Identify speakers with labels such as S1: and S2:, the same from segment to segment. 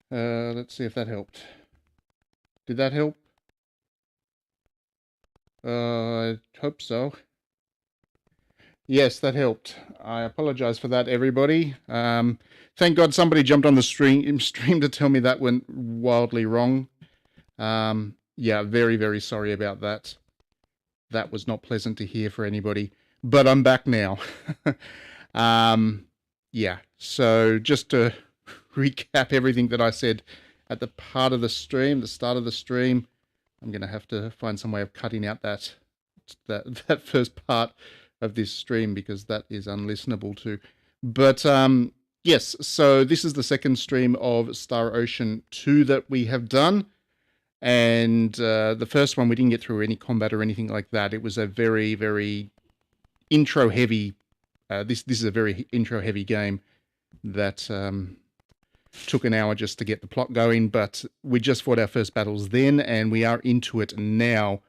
S1: Let's see if that helped. Did that help? I hope so. Yes, that helped. I apologize for that, everybody. Thank God somebody jumped on the stream to tell me that went wildly wrong. Yeah, very, very sorry about that. That was not pleasant to hear for anybody. But I'm back now. um, yeah, so just to recap everything that I said at the part of the stream, the start of the stream, I'm going to have to find some way of cutting out that first part of this stream because that is unlistenable too. But yes, so this is the second stream of Star Ocean 2 that we have done. And the first one, we didn't get through any combat or anything like that. It was a very, very intro heavy. This is a very intro heavy game that took an hour just to get the plot going. But we just fought our first battles then, and we are into it now.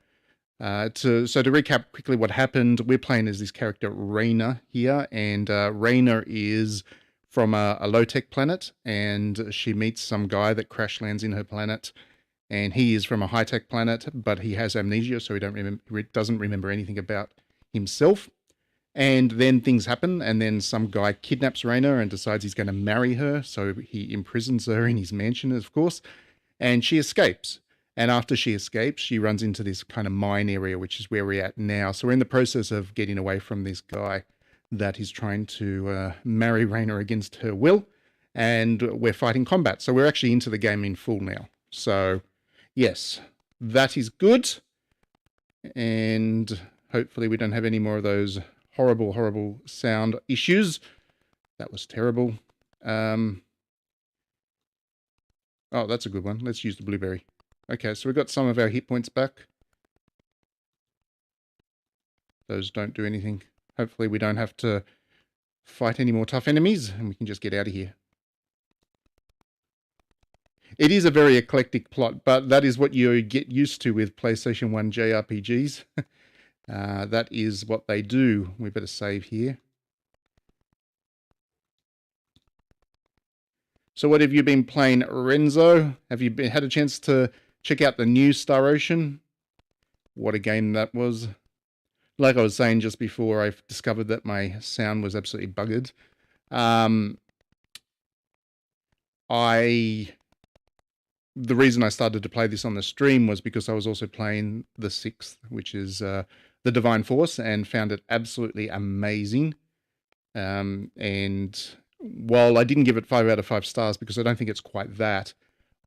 S1: So to recap quickly what happened, we're playing as this character Raynor here, and Raynor is from a low-tech planet, and she meets some guy that crash lands in her planet. And he is from a high-tech planet, but he has amnesia, so he doesn't remember anything about himself. And then things happen, and then some guy kidnaps Raynor and decides he's going to marry her, so he imprisons her in his mansion, of course, and she escapes. And after she escapes, she runs into this kind of mine area, which is where we're at now. So we're in the process of getting away from this guy that is trying to marry Raynor against her will, and we're fighting combat. So we're actually into the game in full now. So yes, that is good. And hopefully we don't have any more of those horrible, horrible sound issues. That was terrible. Oh, that's a good one. Let's use the blueberry. Okay, so we've got some of our hit points back. Those don't do anything. Hopefully we don't have to fight any more tough enemies and we can just get out of here. It is a very eclectic plot, but that is what you get used to with PlayStation 1 JRPGs. That is what they do. We better save here. So what have you been playing, Renzo? Have you had a chance to check out the new Star Ocean? What a game that was. Like I was saying just before, I discovered that my sound was absolutely buggered. The reason I started to play this on the stream was because I was also playing the 6th, which is the Divine Force, and found it absolutely amazing. And while I didn't give it 5 out of 5 stars because I don't think it's quite that,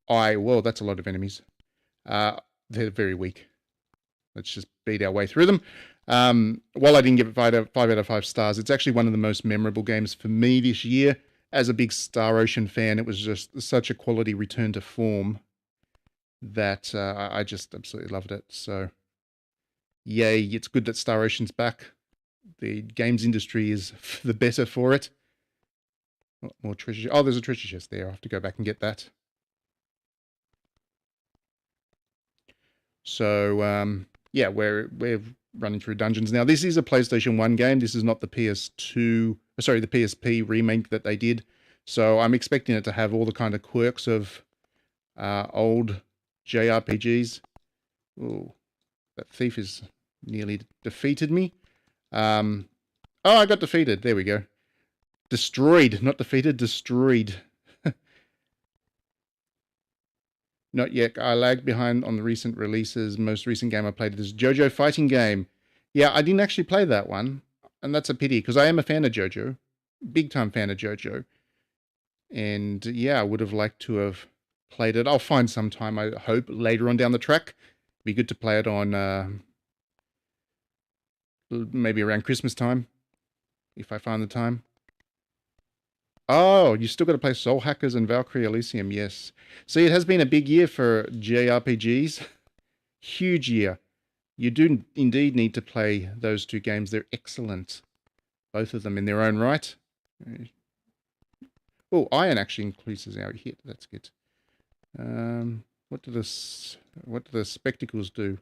S1: well, that's a lot of enemies. They're very weak. Let's just beat our way through them. While I didn't give it 5 out of 5 stars, it's actually one of the most memorable games for me this year. As a big Star Ocean fan, it was just such a quality return to form that I just absolutely loved it. So, yay, it's good that Star Ocean's back. The games industry is the better for it. More treasure. Oh, there's a treasure chest there. I'll have to go back and get that. So, yeah, we're running through dungeons now. This is a PlayStation 1 game. This is not the PS2, sorry, the PSP remake that they did. So I'm expecting it to have all the kind of quirks of old JRPGs. Oh, that thief has nearly defeated me. Oh, I got defeated. There we go. Destroyed, not defeated, destroyed. Not yet. I lagged behind on the recent releases. Most recent game I played is JoJo Fighting Game. Yeah, I didn't actually play that one. And that's a pity because I am a fan of JoJo. Big time fan of JoJo. And yeah, I would have liked to have played it. I'll find some time, I hope, later on down the track. Be good to play it on maybe around Christmas time, if I find the time. Oh, you still got to play Soul Hackers and Valkyrie Elysium, yes. See, it has been a big year for JRPGs. Huge year. You do indeed need to play those 2 games. They're excellent. Both of them in their own right. Oh, iron actually increases our hit. That's good. What do the spectacles do?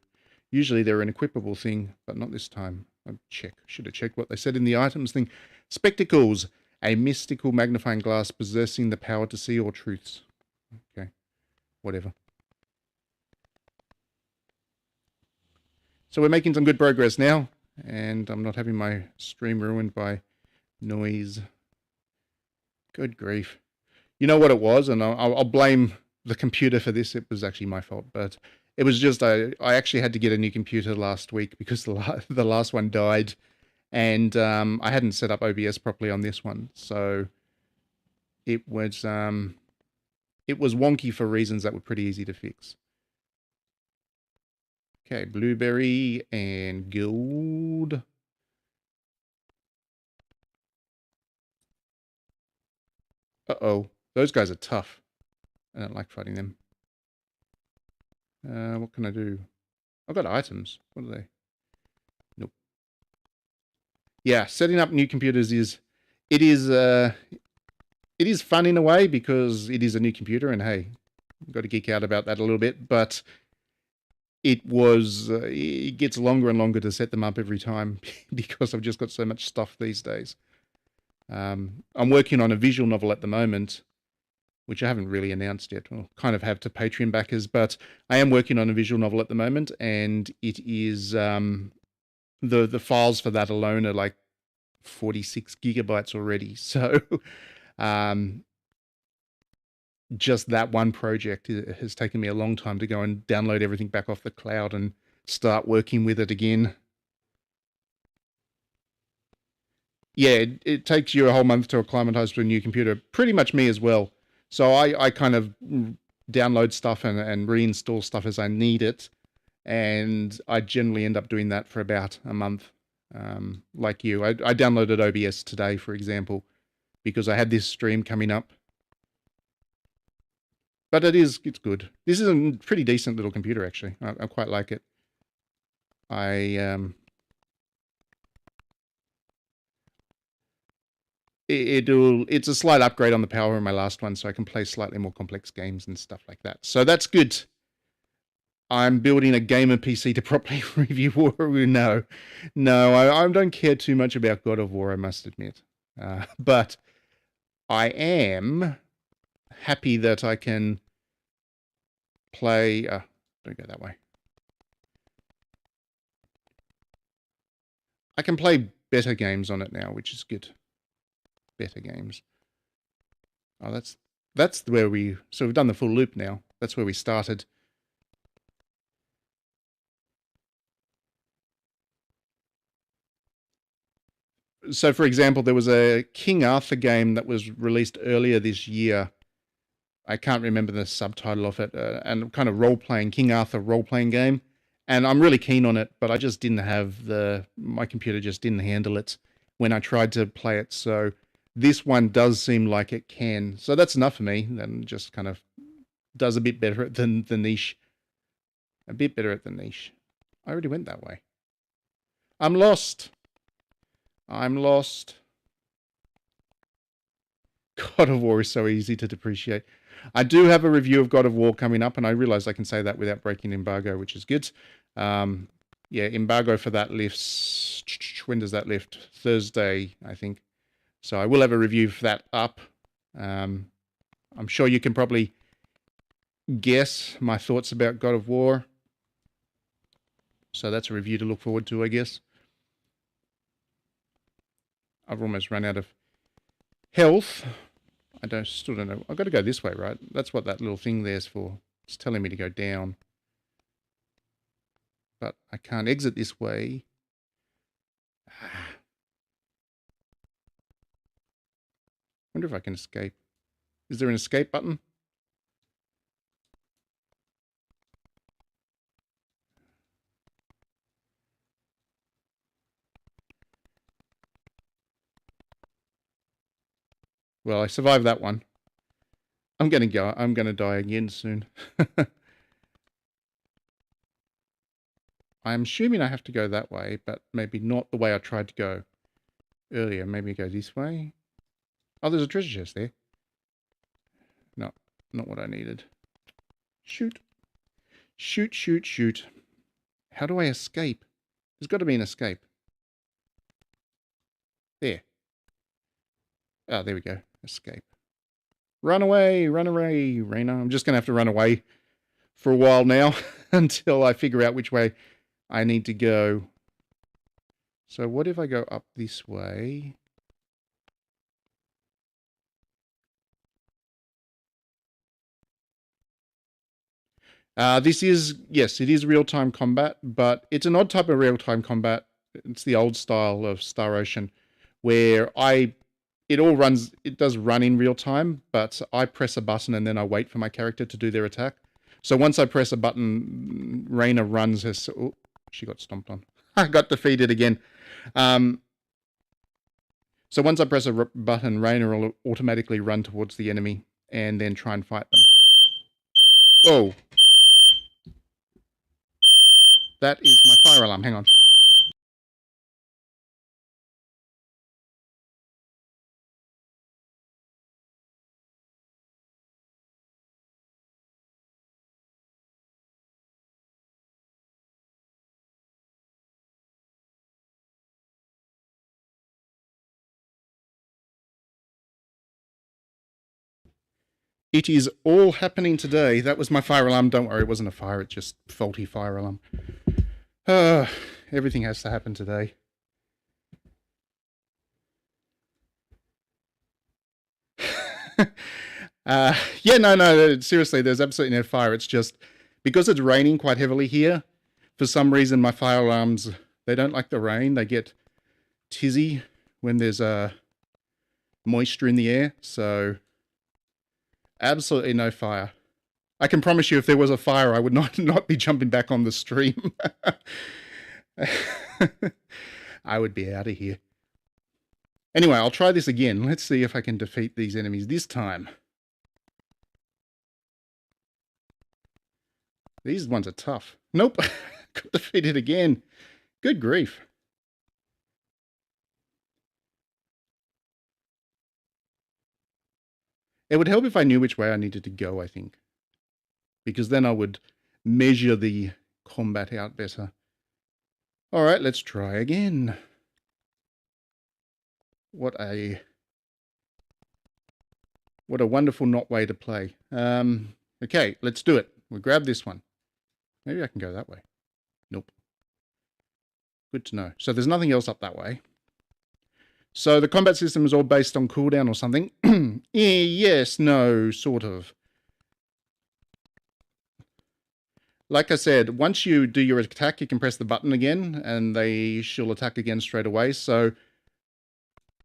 S1: Usually they're an equipable thing, but not this time. Should have checked what they said in the items thing. Spectacles. A mystical magnifying glass possessing the power to see all truths. Okay, whatever. So we're making some good progress now, and I'm not having my stream ruined by noise. Good grief. You know what it was, and I'll blame the computer for this. It was actually my fault, but it was just I actually had to get a new computer last week because the last one died, and I hadn't set up OBS properly on this one, so it was wonky for reasons that were pretty easy to fix. Okay, blueberry and gold. Uh-oh, those guys are tough. I don't like fighting them. What can I do? I've got items. What are they? Nope. Yeah, setting up new computers it is it is fun in a way because it is a new computer, and hey, got to geek out about that a little bit. But it gets longer and longer to set them up every time because I've just got so much stuff these days. I'm working on a visual novel at the moment, which I haven't really announced yet. Well, kind of have to Patreon backers, but I am working on a visual novel at the moment, and it is the files for that alone are like 46 gigabytes already. So just that one project has taken me a long time to go and download everything back off the cloud and start working with it again. Yeah, it takes you a whole month to acclimatize to a new computer. Pretty much me as well. So I kind of download stuff and reinstall stuff as I need it. And I generally end up doing that for about a month. Like you, I downloaded OBS today, for example, because I had this stream coming up. But it's good. This is a pretty decent little computer, actually. I quite like it. It's a slight upgrade on the power of my last one, so I can play slightly more complex games and stuff like that. So that's good. I'm building a gamer PC to properly review War. No, I don't care too much about God of War, I must admit. But I am happy that I can play... don't go that way. I can play better games on it now, which is good. Better games. Oh, that's where we... So we've done the full loop now. That's where we started. So, for example, there was a King Arthur game that was released earlier this year. I can't remember the subtitle of it, and kind of role-playing, King Arthur role-playing game. And I'm really keen on it, but I just didn't have my computer just didn't handle it when I tried to play it. So this one does seem like it can. So that's enough for me. Then just kind of does a bit better than the niche. A bit better at the niche. I already went that way. I'm lost. I'm lost. God of War is so easy to depreciate. I do have a review of God of War coming up, and I realize I can say that without breaking embargo, which is good. Yeah, embargo for that lifts... When does that lift? Thursday, I think. So I will have a review for that up. I'm sure you can probably guess my thoughts about God of War. So that's a review to look forward to, I guess. I've almost run out of health. Still don't know. I've got to go this way, right? That's what that little thing there's for. It's telling me to go down. But I can't exit this way. Wonder if I can escape. Is there an escape button? Well, I survived that one. I'm gonna die again soon. I'm assuming I have to go that way, but maybe not the way I tried to go earlier. Maybe go this way. Oh, there's a treasure chest there. No, not what I needed. Shoot. Shoot, shoot, shoot. How do I escape? There's got to be an escape. There. Oh, there we go. Escape. Run away, Reyna. I'm just going to have to run away for a while now until I figure out which way I need to go. So what if I go up this way? This is, yes, it is real-time combat, but it's an odd type of real-time combat. It's the old style of Star Ocean, where it does run in real time, but I press a button and then I wait for my character to do their attack. So once I press a button, Reyna runs her... Oh, she got stomped on. I got defeated again. So once I press a button, Reyna will automatically run towards the enemy and then try and fight them. Oh. That is my fire alarm. Hang on. It is all happening today. That was my fire alarm. Don't worry, it wasn't a fire. It's just faulty fire alarm. Everything has to happen today. Yeah, no, seriously, there's absolutely no fire. It's just because it's raining quite heavily here, for some reason my fire alarms, they don't like the rain. They get tizzy when there's moisture in the air. So absolutely no fire. I can promise you if there was a fire, I would not be jumping back on the stream. I would be out of here. Anyway, I'll try this again. Let's see if I can defeat these enemies this time. These ones are tough. Nope. Got defeated again. Good grief. It would help if I knew which way I needed to go, I think. Because then I would measure the combat out better. Alright, let's try again. What a wonderful not way to play. Okay, let's do it. We'll grab this one. Maybe I can go that way. Nope. Good to know. So there's nothing else up that way. So the combat system is all based on cooldown or something. Yes, no, sort of. Like I said, once you do your attack, you can press the button again, and she'll attack again straight away. So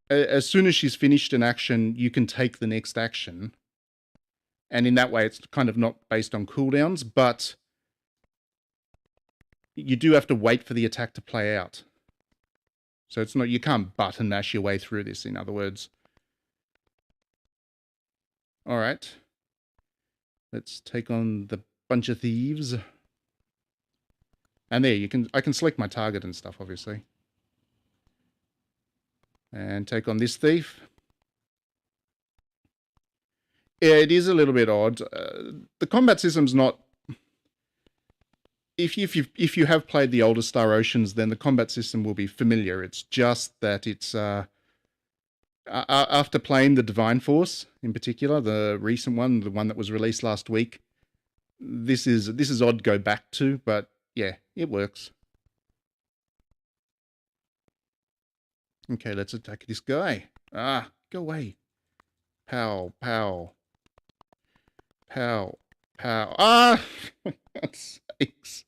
S1: as soon as she's finished an action, you can take the next action. And in that way, it's kind of not based on cooldowns, but you do have to wait for the attack to play out. So it's not, you can't button mash your way through this, in other words. All right. Let's take on the bunch of thieves. And there, I can select my target and stuff, obviously. And take on this thief. Yeah, it is a little bit odd. The combat system's not... If you have played the older Star Oceans, then the combat system will be familiar. It's just that it's... after playing the Divine Force, in particular, the recent one, the one that was released last week, this is odd to go back to, but yeah, it works. Okay, let's attack this guy. Ah, go away. Pow, pow. Pow, pow. Ah! For God's sakes.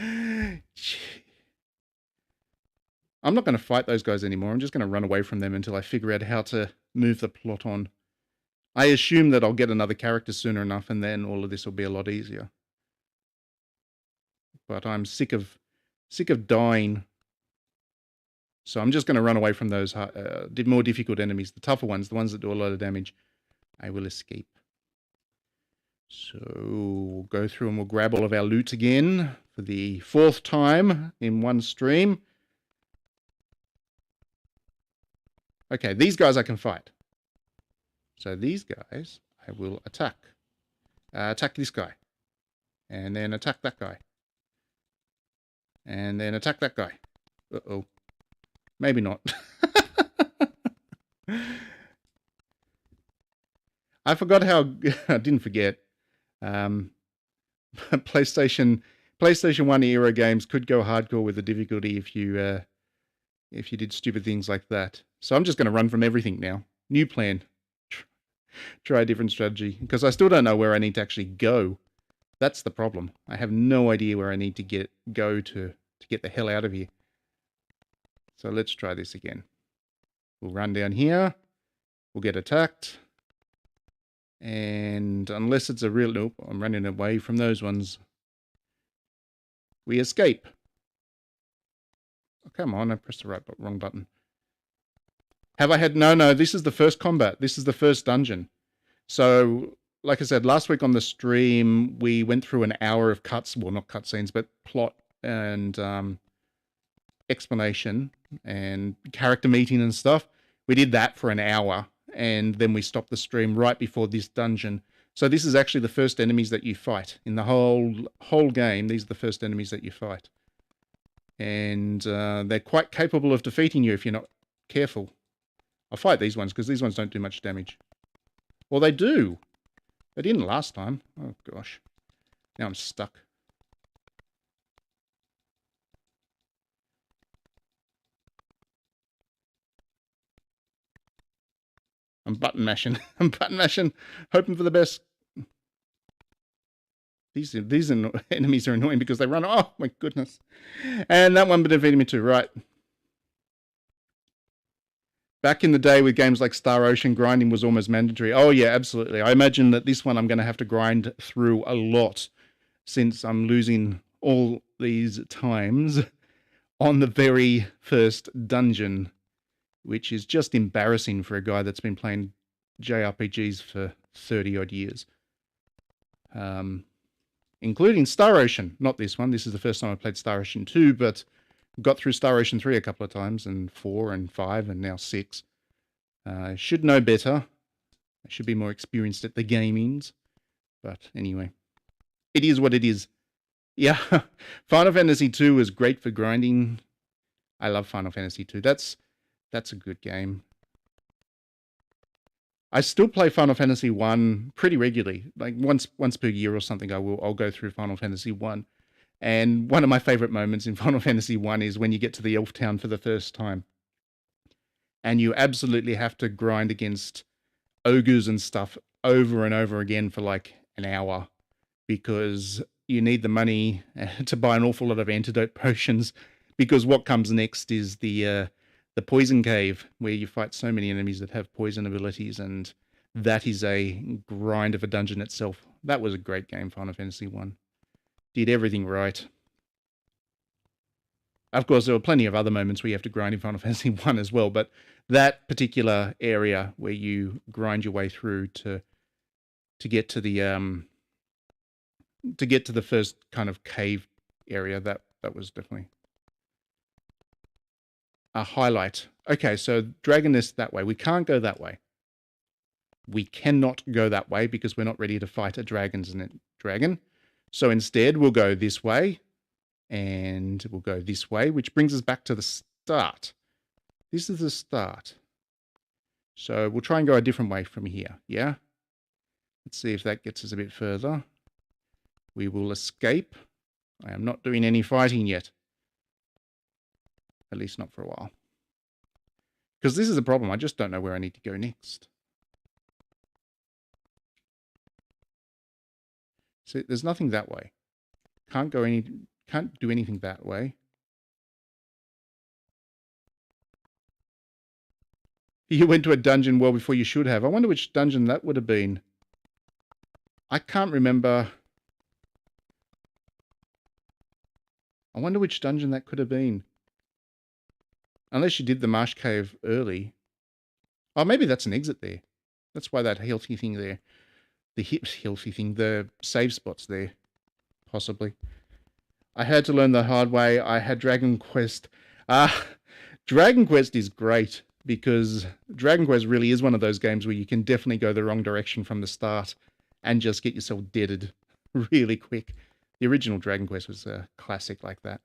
S1: I'm not going to fight those guys anymore. I'm just going to run away from them until I figure out how to move the plot on. I assume that I'll get another character sooner enough, and then all of this will be a lot easier. But I'm sick of dying. So I'm just going to run away from those more difficult enemies. The tougher ones, the ones that do a lot of damage, I will escape. So we'll go through and we'll grab all of our loot again for the 4th time in one stream. Okay, these guys I can fight. So these guys I will attack. Attack this guy. And then attack that guy. And then attack that guy. Uh-oh. Maybe not. I forgot how I didn't forget. Um, PlayStation 1 era games could go hardcore with the difficulty if you did stupid things like that. So I'm just going to run from everything now. New plan. Try a different strategy because I still don't know where I need to actually go. That's the problem. I have no idea where I need to go to get the hell out of here. So let's try this again. We'll run down here. We'll get attacked. And unless it's a real... Nope, I'm running away from those ones. We escape. Oh, come on, I pressed the wrong button. Have I had... No, this is the first combat. This is the first dungeon. So, like I said, last week on the stream, we went through an hour of well, not cutscenes, but plot and explanation and character meeting and stuff. We did that for an hour, and then we stopped the stream right before this dungeon. So this is actually the first enemies that you fight. In the whole game, these are the first enemies that you fight. And they're quite capable of defeating you if you're not careful. I'll fight these ones, because these ones don't do much damage. Well, they do. They didn't last time. Oh, gosh. Now I'm stuck. I'm button mashing. I'm button mashing, hoping for the best. These enemies are annoying because they run. Oh, my goodness. And that one defeated me too. Right. Back in the day with games like Star Ocean, grinding was almost mandatory. Oh, yeah, absolutely. I imagine that this one I'm going to have to grind through a lot since I'm losing all these times on the very first dungeon, which is just embarrassing for a guy that's been playing JRPGs for 30-odd years. Including Star Ocean. Not this one. This is the first time I played Star Ocean 2, but got through Star Ocean 3 a couple of times, and 4 and 5 and now 6. I should know better. I should be more experienced at the gamings. But anyway, it is what it is. Yeah, Final Fantasy 2 is great for grinding. I love Final Fantasy 2. That's a good game. I still play Final Fantasy 1 pretty regularly. Like once per year or something, I'll go through Final Fantasy 1. And one of my favorite moments in Final Fantasy 1 is when you get to the Elf Town for the first time. And you absolutely have to grind against ogres and stuff over and over again for like an hour, because you need the money to buy an awful lot of antidote potions, because what comes next is the poison cave, where you fight so many enemies that have poison abilities, and that is a grind of a dungeon itself. That was a great game, Final Fantasy 1. Did everything right. Of course, there were plenty of other moments where you have to grind in Final Fantasy 1 as well, but that particular area where you grind your way through to get to the first kind of cave area, that was definitely a highlight. Okay, so Dragon Nest that way. We can't go that way. We cannot go that way because we're not ready to fight a dragon. So instead, we'll go this way, and we'll go this way, which brings us back to the start. This is the start. So we'll try and go a different way from here, yeah? Let's see if that gets us a bit further. We will escape. I am not doing any fighting yet. At least not for a while. Because this is a problem. I just don't know where I need to go next. See, there's nothing that way. Can't do anything that way. You went to a dungeon well before you should have. I wonder which dungeon that would have been. I can't remember. I wonder which dungeon that could have been. Unless you did the Marsh Cave early. Oh, maybe that's an exit there. That's why that healthy thing there. The healthy thing, the save spot's there. Possibly. I had to learn the hard way. I had Dragon Quest. Dragon Quest is great because Dragon Quest really is one of those games where you can definitely go the wrong direction from the start and just get yourself deaded really quick. The original Dragon Quest was a classic like that.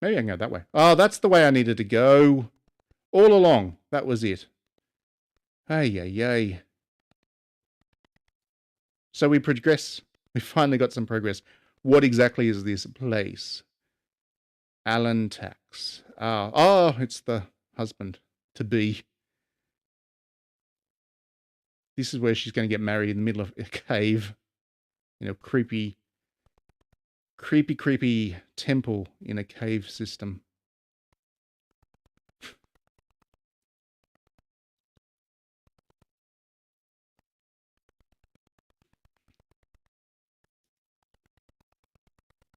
S1: Maybe I can go that way. Oh, that's the way I needed to go. All along. That was it. Hey. So we progress. We finally got some progress. What exactly is this place? Alan Tax. Oh, it's the husband to be. This is where she's going to get married in the middle of a cave. You know, creepy temple in a cave system.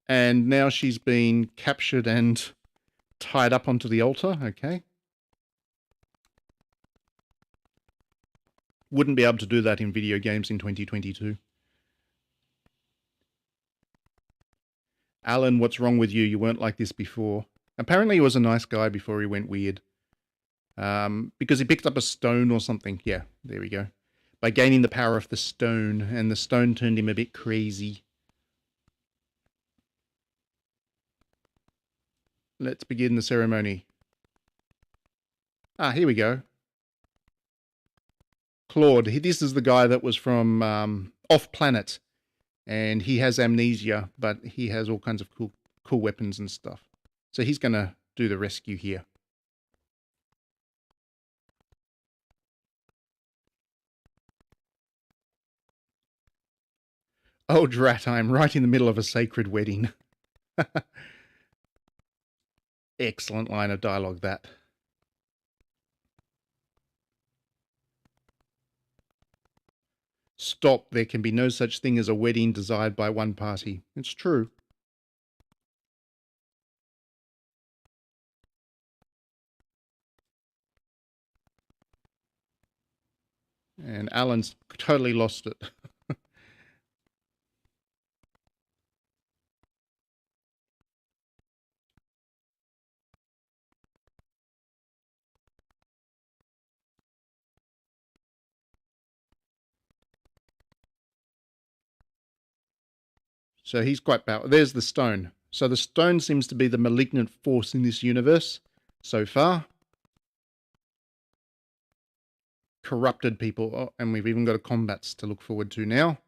S1: And now she's been captured and tied up onto the altar. Okay. Wouldn't be able to do that in video games in 2022. Alan, what's wrong with you? You weren't like this before. Apparently he was a nice guy before he went weird. Because he picked up a stone or something. Yeah, there we go. By gaining the power of the stone, and the stone turned him a bit crazy. Let's begin the ceremony. Ah, here we go. Claude. This is the guy that was from Off Planet. And he has amnesia, but he has all kinds of cool weapons and stuff. So he's going to do the rescue here. Oh, drat, I'm right in the middle of a sacred wedding. Excellent line of dialogue, that. Stop, there can be no such thing as a wedding desired by one party. It's true. And Alan's totally lost it. So he's quite powerful. There's the stone. So the stone seems to be the malignant force in this universe so far. Corrupted people. Oh, and we've even got a combats to look forward to now.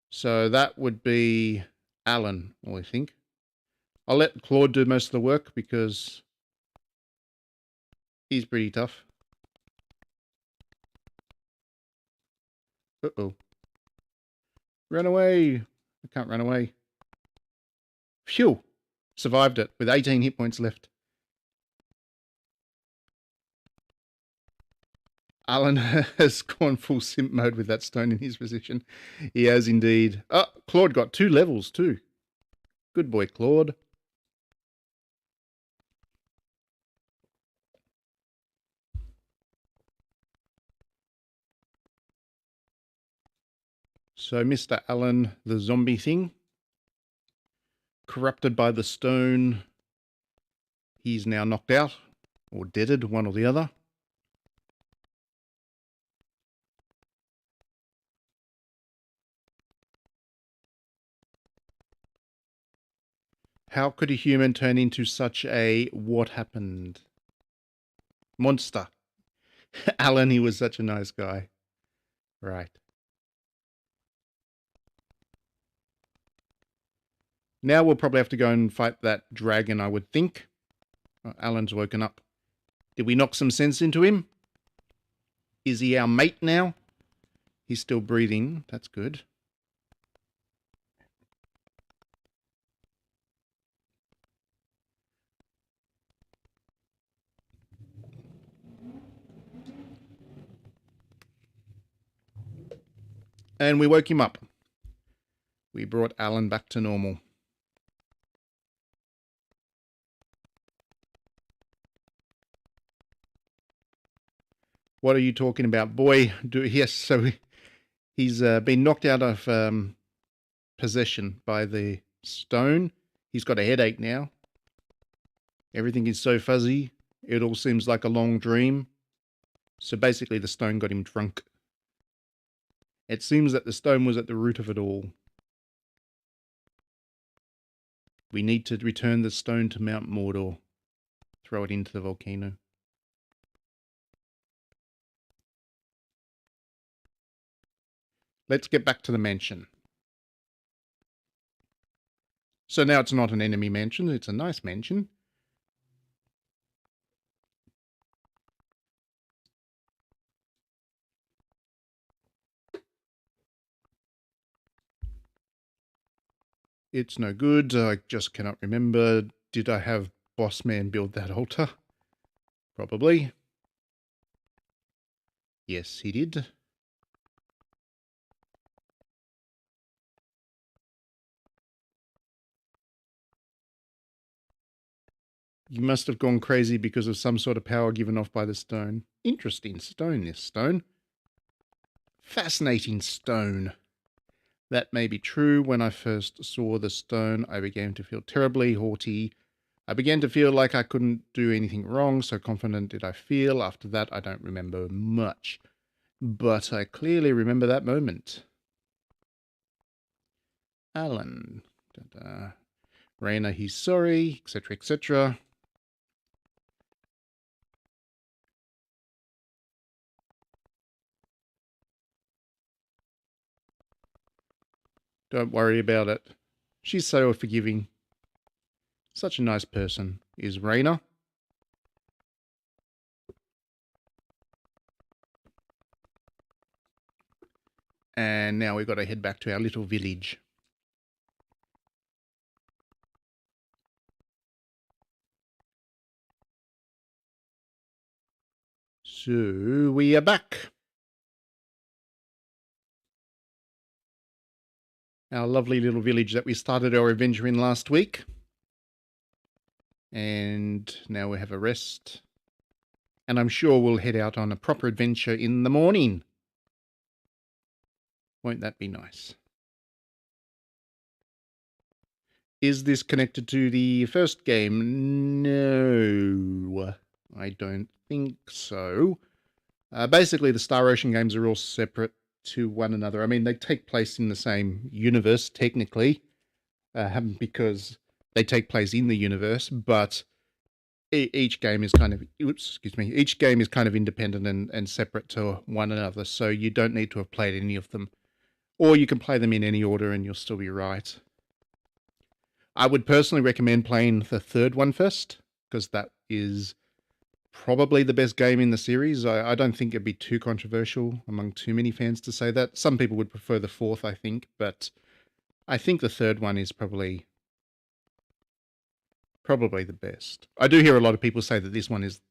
S1: So that would be Alan, I think. I'll let Claude do most of the work because he's pretty tough. Uh-oh. Run away. I can't run away. Phew. Survived it with 18 hit points left. Alan has gone full simp mode with that stone in his position. He has indeed. Oh, Claude got 2 levels too. Good boy, Claude. So Mr. Alan, the zombie thing, corrupted by the stone. He's now knocked out, or deaded, one or the other. How could a human turn into such a what happened? Monster. Alan, he was such a nice guy. Right. Now we'll probably have to go and fight that dragon, I would think. Oh, Alan's woken up. Did we knock some sense into him? Is he our mate now? He's still breathing. That's good. And we woke him up. We brought Alan back to normal. What are you talking about? Boy, yes, so he's been knocked out of possession by the stone. He's got a headache now. Everything is so fuzzy. It all seems like a long dream. So basically the stone got him drunk. It seems that the stone was at the root of it all. We need to return the stone to Mount Mordor. Throw it into the volcano. Let's get back to the mansion. So now it's not an enemy mansion, it's a nice mansion. It's no good. I just cannot remember. Did I have Boss Man build that altar? Probably. Yes, he did. You must have gone crazy because of some sort of power given off by the stone. Interesting stone, this stone. Fascinating stone. That may be true. When I first saw the stone, I began to feel terribly haughty. I began to feel like I couldn't do anything wrong, so confident did I feel. After that, I don't remember much. But I clearly remember that moment. Alan. Raina, he's sorry, etc., etc. Don't worry about it. She's so forgiving. Such a nice person is Raina. And now we've got to head back to our little village. So we are back. Our lovely little village that we started our adventure in last week. And now we have a rest. And I'm sure we'll head out on a proper adventure in the morning. Won't that be nice? Is this connected to the first game? No, I don't think so. Basically, the Star Ocean games are all separate to one another. I mean, they take place in the same universe, technically, because they take place in the universe, but each game is kind of, each game is kind of independent and separate to one another, so you don't need to have played any of them. Or you can play them in any order and you'll still be right. I would personally recommend playing the third one first, because that is probably the best game in the series. I don't think it'd be too controversial among too many fans to say that. Some people would prefer the fourth, I think, but I think the third one is probably the best. I do hear a lot of people say that this one is,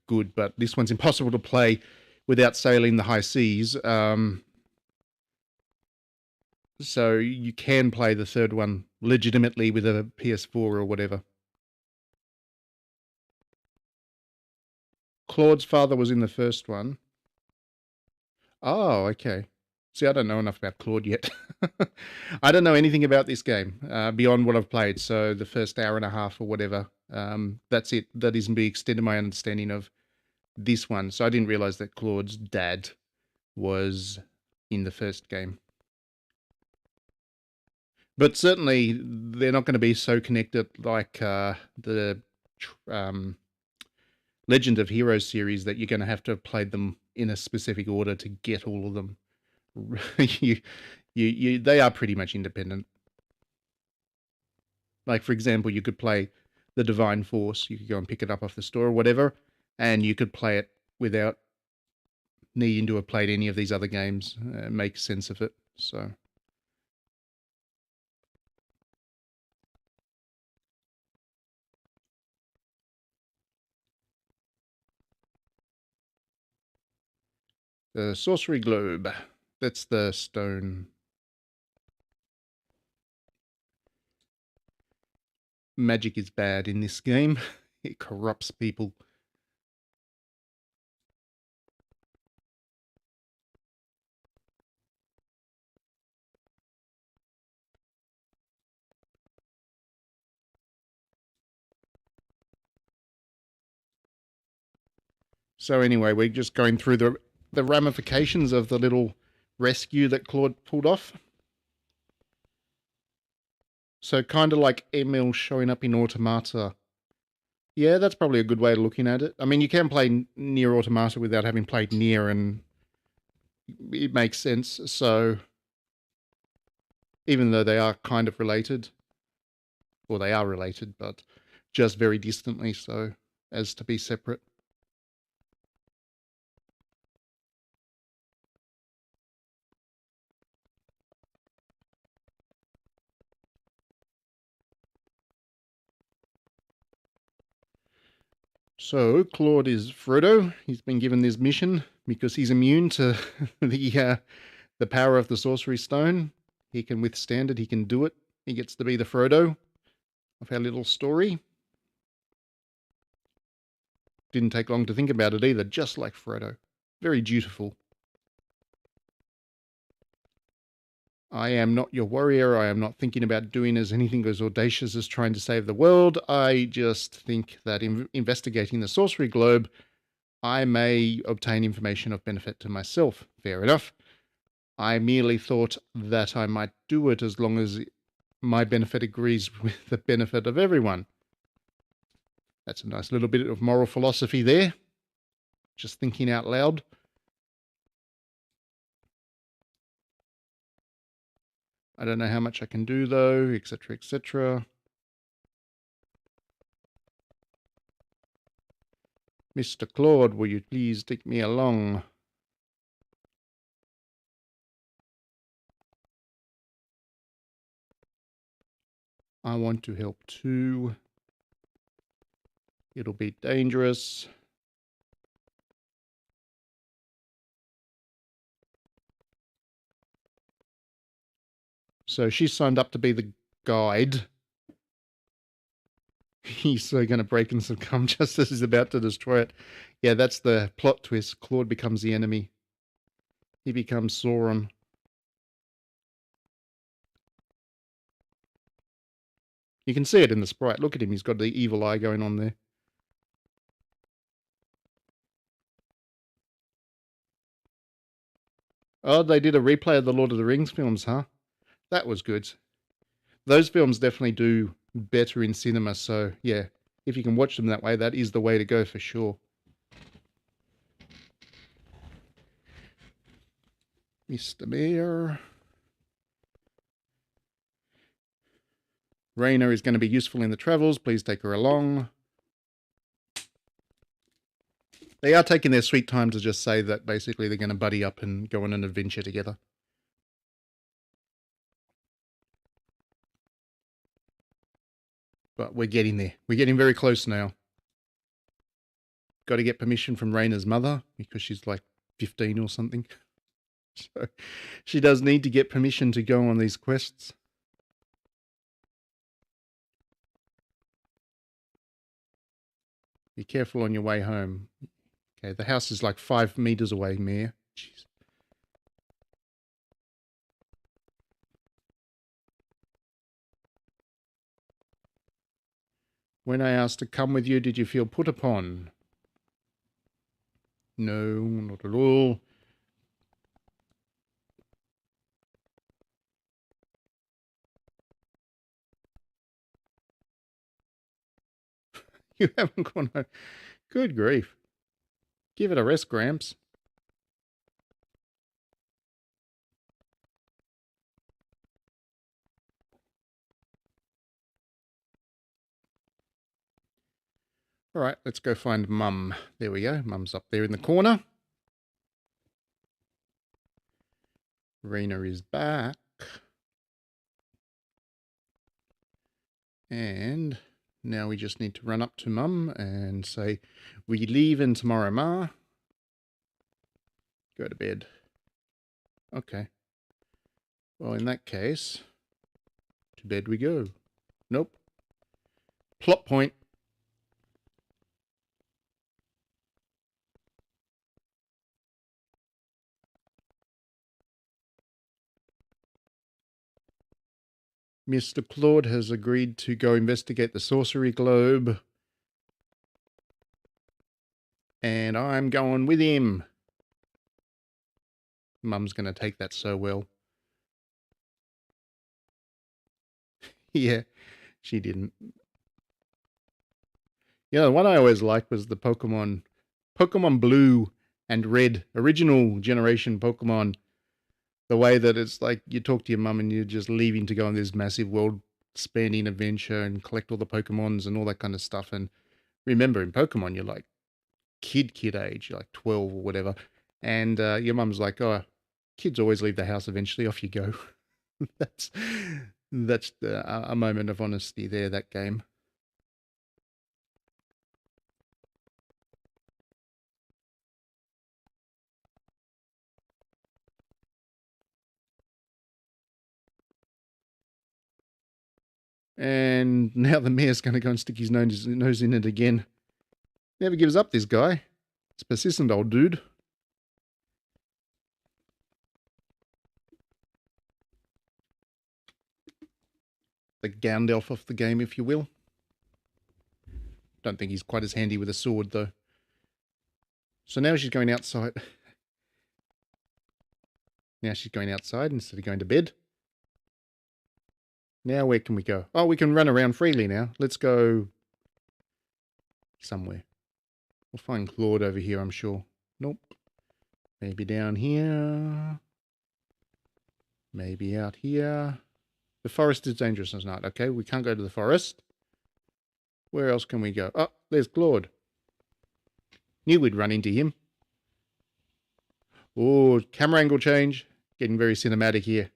S1: good, but this one's impossible to play without sailing the high seas. So you can play the third one legitimately with a PS4 or whatever. Claude's father was in the first one. Oh, okay. See, I don't know enough about Claude yet. I don't know anything about this game beyond what I've played. So the first hour and a half or whatever, that's it. That isn't the extent of my understanding of this one. So I didn't realize that Claude's dad was in the first game. But certainly, they're not going to be so connected like the Legend of Heroes series that you're going to have to have played them in a specific order to get all of them. They are pretty much independent. Like, for example, you could play the Divine Force. You could go and pick it up off the store or whatever, and you could play it without needing to have played any of these other games, make sense of it. So the Sorcery Globe. That's the stone. Magic is bad in this game. It corrupts people. So anyway, we're just going through the ramifications of the little rescue that Claude pulled off. So kind of like Emil showing up in Automata. Yeah, that's probably a good way of looking at it. I mean, you can play Nier Automata without having played Nier, and it makes sense. So even though they are kind of related. Well, they are related, but just very distantly so as to be separate. So Claude is Frodo. He's been given this mission because he's immune to the power of the Sorcery Stone. He can withstand it. He can do it. He gets to be the Frodo of our little story. Didn't take long to think about it either, just like Frodo. Very dutiful. I am not your warrior. I am not thinking about doing as anything as audacious as trying to save the world. I just think that in investigating the Sorcery Globe, I may obtain information of benefit to myself. Fair enough. I merely thought that I might do it as long as my benefit agrees with the benefit of everyone. That's a nice little bit of moral philosophy there. Just thinking out loud. I don't know how much I can do though, etc., etc. Mr. Claude, will you please take me along? I want to help too. It'll be dangerous. So she signed up to be the guide. He's going to break and succumb just as he's about to destroy it. Yeah, that's the plot twist. Claude becomes the enemy. He becomes Sauron. You can see it in the sprite. Look at him. He's got the evil eye going on there. Oh, they did a replay of the Lord of the Rings films, huh? That was good. Those films definitely do better in cinema, so yeah, if you can watch them that way, that is the way to go for sure. Mr. Mayor. Rhaena is going to be useful in the travels. Please take her along. They are taking their sweet time to just say that basically they're going to buddy up and go on an adventure together. But we're getting there. We're getting very close now. Got to get permission from Rhaena's mother because she's like 15 or something. So she does need to get permission to go on these quests. Be careful on your way home. Okay, the house is like 5 meters away, Mayor. Jeez. When I asked to come with you, did you feel put upon? No, not at all. You haven't gone home. Good grief. Give it a rest, Gramps. All right, let's go find Mum. There we go. Mum's up there in the corner. Rhaena is back. And now we just need to run up to Mum and say, we leaving tomorrow, Ma? Go to bed. Okay. Well, in that case, to bed we go. Nope. Plot point. Mr. Claude has agreed to go investigate the Sorcery Globe. And I'm going with him. Mum's going to take that so well. Yeah, she didn't. Yeah, the one I always liked was the Pokemon Blue and Red, original generation Pokemon. The way that it's like you talk to your mum and you're just leaving to go on this massive world-spanning adventure and collect all the Pokemons and all that kind of stuff. And remember, in Pokemon, you're like kid age, you're like 12 or whatever. And your mum's like, oh, kids always leave the house eventually. Off you go. that's a moment of honesty there, that game. And now the mayor's going to go and stick his nose in it again. Never gives up, this guy. It's persistent, old dude. The Gandalf of the game, if you will. Don't think he's quite as handy with a sword, though. So now she's going outside. Now she's going outside instead of going to bed. Now where can we go? Oh, we can run around freely now. Let's go somewhere. We'll find Claude over here, I'm sure. Nope. Maybe down here. Maybe out here. The forest is dangerous tonight. Okay, we can't go to the forest. Where else can we go? Oh, there's Claude. Knew we'd run into him. Oh, camera angle change. Getting very cinematic here.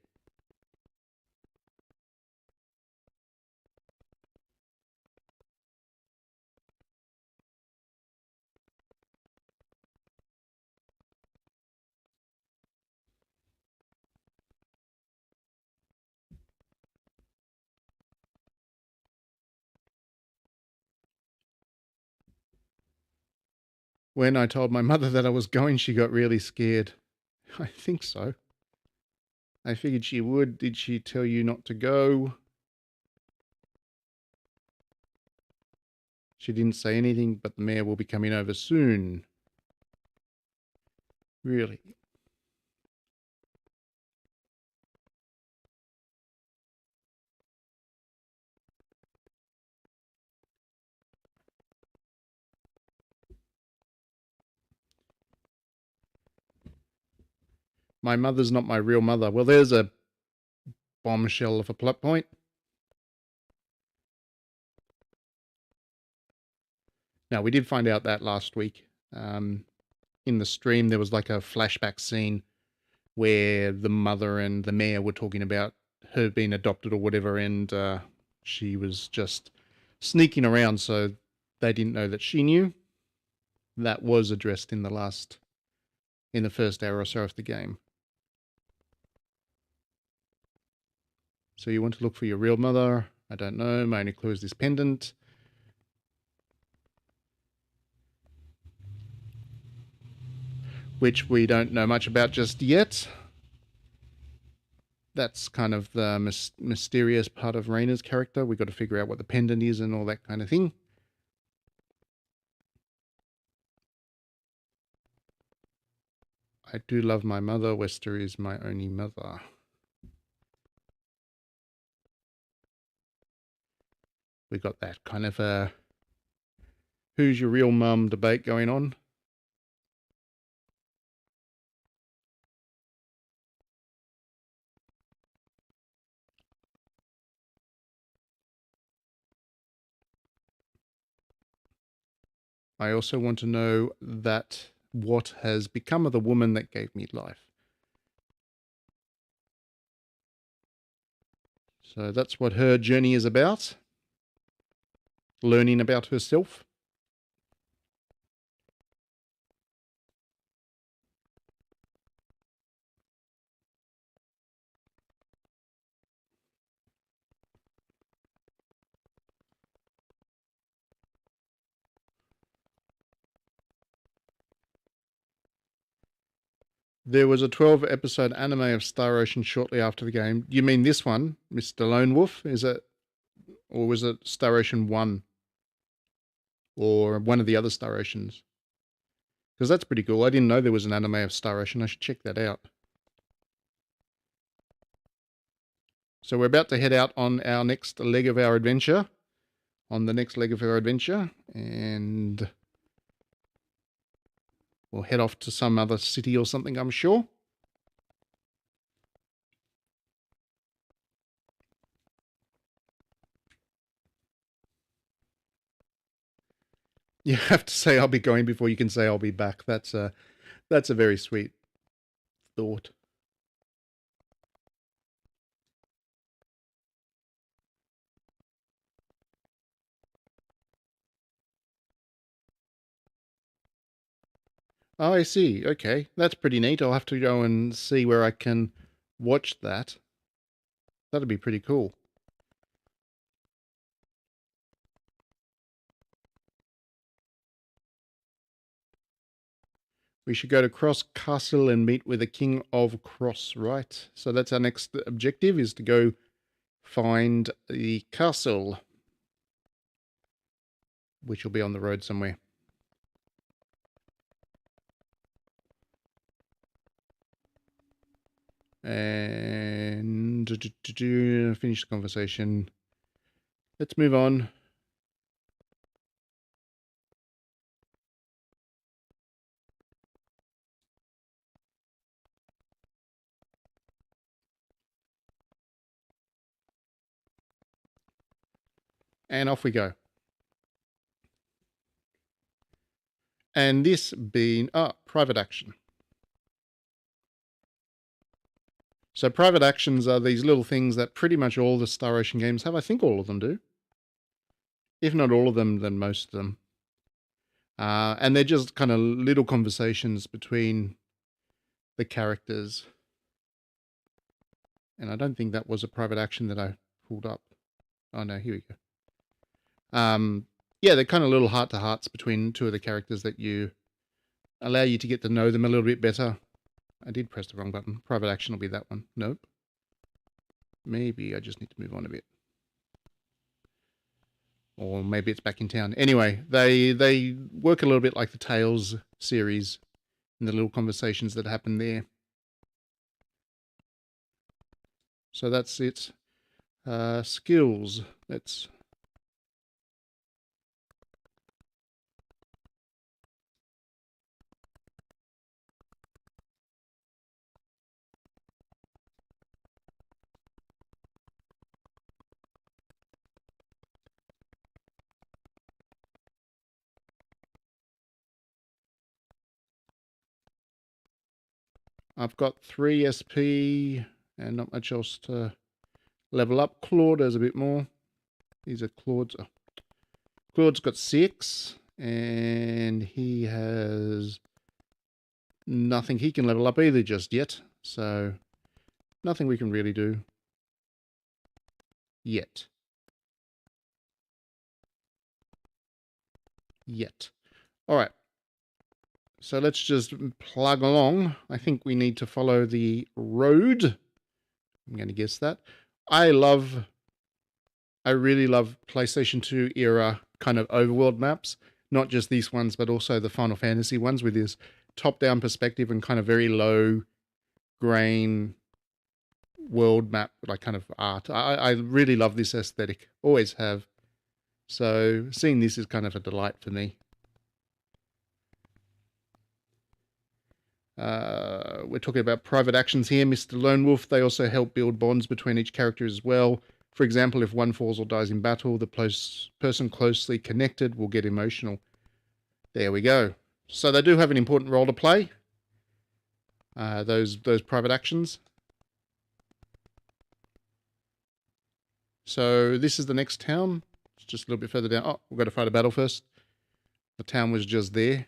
S1: When I told my mother that I was going, she got really scared. I think so. I figured she would. Did she tell you not to go? She didn't say anything, but the mayor will be coming over soon. Really? My mother's not my real mother. Well, there's a bombshell of a plot point. Now, we did find out that last week. In the stream, there was like a flashback scene where the mother and the mayor were talking about her being adopted or whatever, and she was just sneaking around, so they didn't know that she knew. That was addressed in the first hour or so of the game. So you want to look for your real mother? I don't know. My only clue is this pendant. Which we don't know much about just yet. That's kind of the mysterious part of Raina's character. We've got to figure out what the pendant is and all that kind of thing. I do love my mother. Wester is my only mother. We got that kind of a who's your real mum debate going on. I also want to know that what has become of the woman that gave me life. So that's what her journey is about. Learning about herself. There was a 12-episode anime of Star Ocean shortly after the game. You mean this one, Mr. Lone Wolf? Is it, or was it Star Ocean 1? Or one of the other Star Oceans? Because that's pretty cool. I didn't know there was an anime of Star Ocean. I should check that out. So we're about to head out on our next leg of our adventure. And we'll head off to some other city or something, I'm sure. You have to say I'll be going before you can say I'll be back. That's a very sweet thought. Oh, I see. Okay, that's pretty neat. I'll have to go and see where I can watch that. That'd be pretty cool. We should go to Cross Castle and meet with the King of Cross, right? So that's our next objective, is to go find the castle, which will be on the road somewhere. And finish the conversation. Let's move on. And off we go. And this being, private action. So private actions are these little things that pretty much all the Star Ocean games have. I think all of them do. If not all of them, then most of them. And they're just kind of little conversations between the characters. And I don't think that was a private action that I pulled up. Oh no, here we go. Yeah, they're kind of little heart-to-hearts between two of the characters that you allow you to get to know them a little bit better. I did press the wrong button. Private action will be that one. Nope. Maybe I just need to move on a bit. Or maybe it's back in town. Anyway, they work a little bit like the Tales series and the little conversations that happen there. So that's it. Skills. Let's... I've got 3 SP and not much else to level up. Claude has a bit more. These are Claude's. Oh. Claude's got 6 and he has nothing he can level up either just yet. So nothing we can really do yet. All right. So let's just plug along. I think we need to follow the road. I'm going to guess that. I really love PlayStation 2 era kind of overworld maps. Not just these ones, but also the Final Fantasy ones with this top-down perspective and kind of very low grain world map, like kind of art. I really love this aesthetic. Always have. So seeing this is kind of a delight for me. We're talking about private actions here. Mr. Lone Wolf, they also help build bonds between each character as well. For example, if one falls or dies in battle, the person closely connected will get emotional. There we go. So they do have an important role to play. Those private actions. So this is the next town. It's just a little bit further down. Oh, we've got to fight a battle first. The town was just there.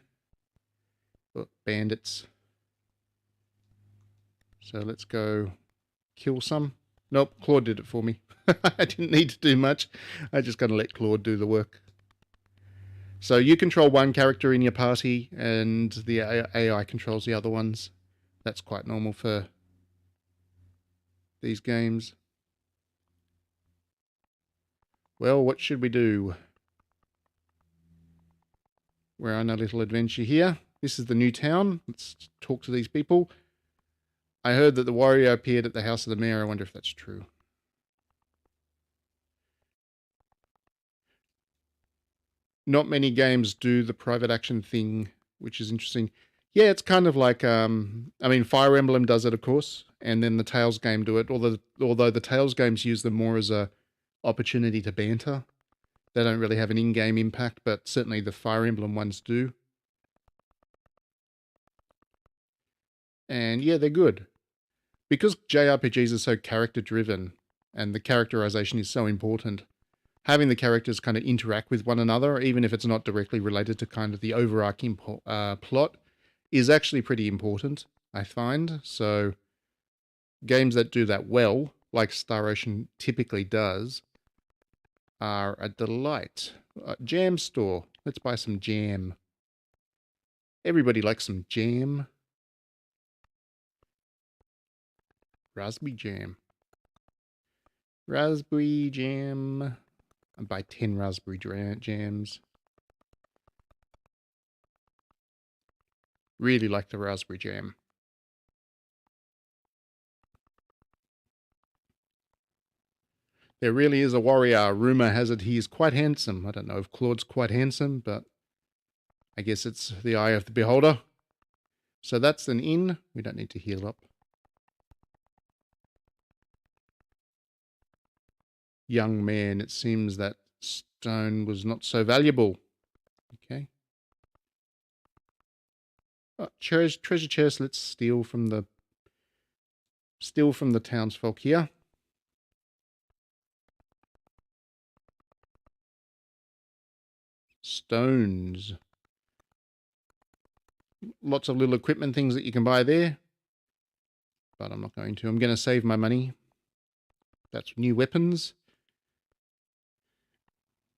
S1: Oh, bandits. So let's go kill some. Nope, Claude did it for me. I didn't need to do much. I just got to let Claude do the work. So you control one character in your party and the AI controls the other ones. That's quite normal for these games. Well, what should we do? We're on a little adventure here. This is the new town. Let's talk to these people. I heard that the warrior appeared at the house of the mayor. I wonder if that's true. Not many games do the private action thing, which is interesting. Yeah, it's kind of like, I mean, Fire Emblem does it, of course, and then the Tales game do it, although the Tales games use them more as a opportunity to banter They don't really have an in-game impact, but certainly the Fire Emblem ones do. And yeah, they're good. Because JRPGs are so character-driven and the characterization is so important, having the characters kind of interact with one another, even if it's not directly related to kind of the overarching plot, is actually pretty important, I find. So games that do that well, like Star Ocean typically does, are a delight. Jam store. Let's buy some jam. Everybody likes some jam. Raspberry jam. Raspberry jam. I'll buy 10 raspberry jams. Really like the raspberry jam. There really is a warrior. Rumor has it he is quite handsome. I don't know if Claude's quite handsome, but I guess it's the eye of the beholder. So that's an inn. We don't need to heal up. Young man, it seems that stone was not so valuable. Okay. Oh, treasure chest. Let's steal from the townsfolk here. Stones. Lots of little equipment things that you can buy there. But I'm not going to. I'm going to save my money. That's new weapons.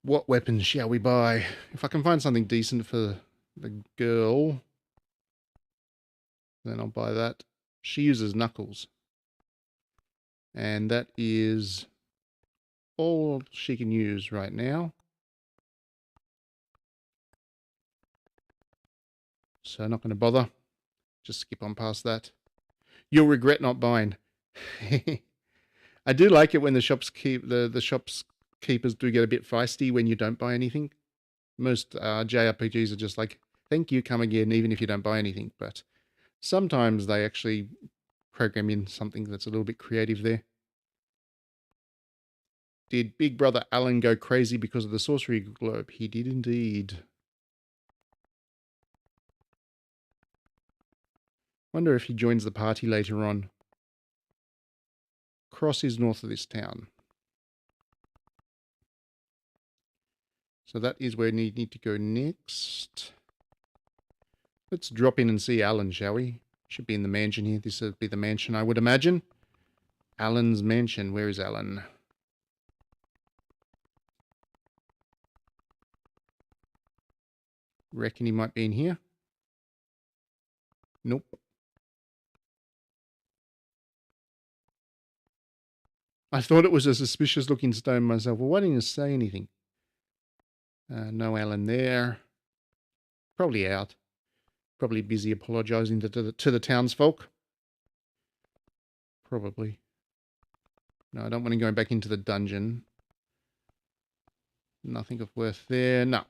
S1: What weapons shall we buy? If I can find something decent for the girl, then I'll buy that. She uses knuckles. And that is all she can use right now. So not going to bother. Just skip on past that. You'll regret not buying. I do like it when the shops keepers do get a bit feisty when you don't buy anything. Most JRPGs are just like, thank you, come again, even if you don't buy anything. But sometimes they actually program in something that's a little bit creative there. Did Big Brother Alan go crazy because of the sorcery globe? He did indeed. Wonder if he joins the party later on. Cross is north of this town. So that is where we need to go next. Let's drop in and see Alan, shall we? Should be in the mansion here. This would be the mansion, I would imagine. Alan's mansion. Where is Alan? Reckon he might be in here. Nope. I thought it was a suspicious looking stone myself. Well, why didn't you say anything? No Alan there. Probably out. Probably busy apologising to the townsfolk. Probably. No, I don't want to go back into the dungeon. Nothing of worth there. No.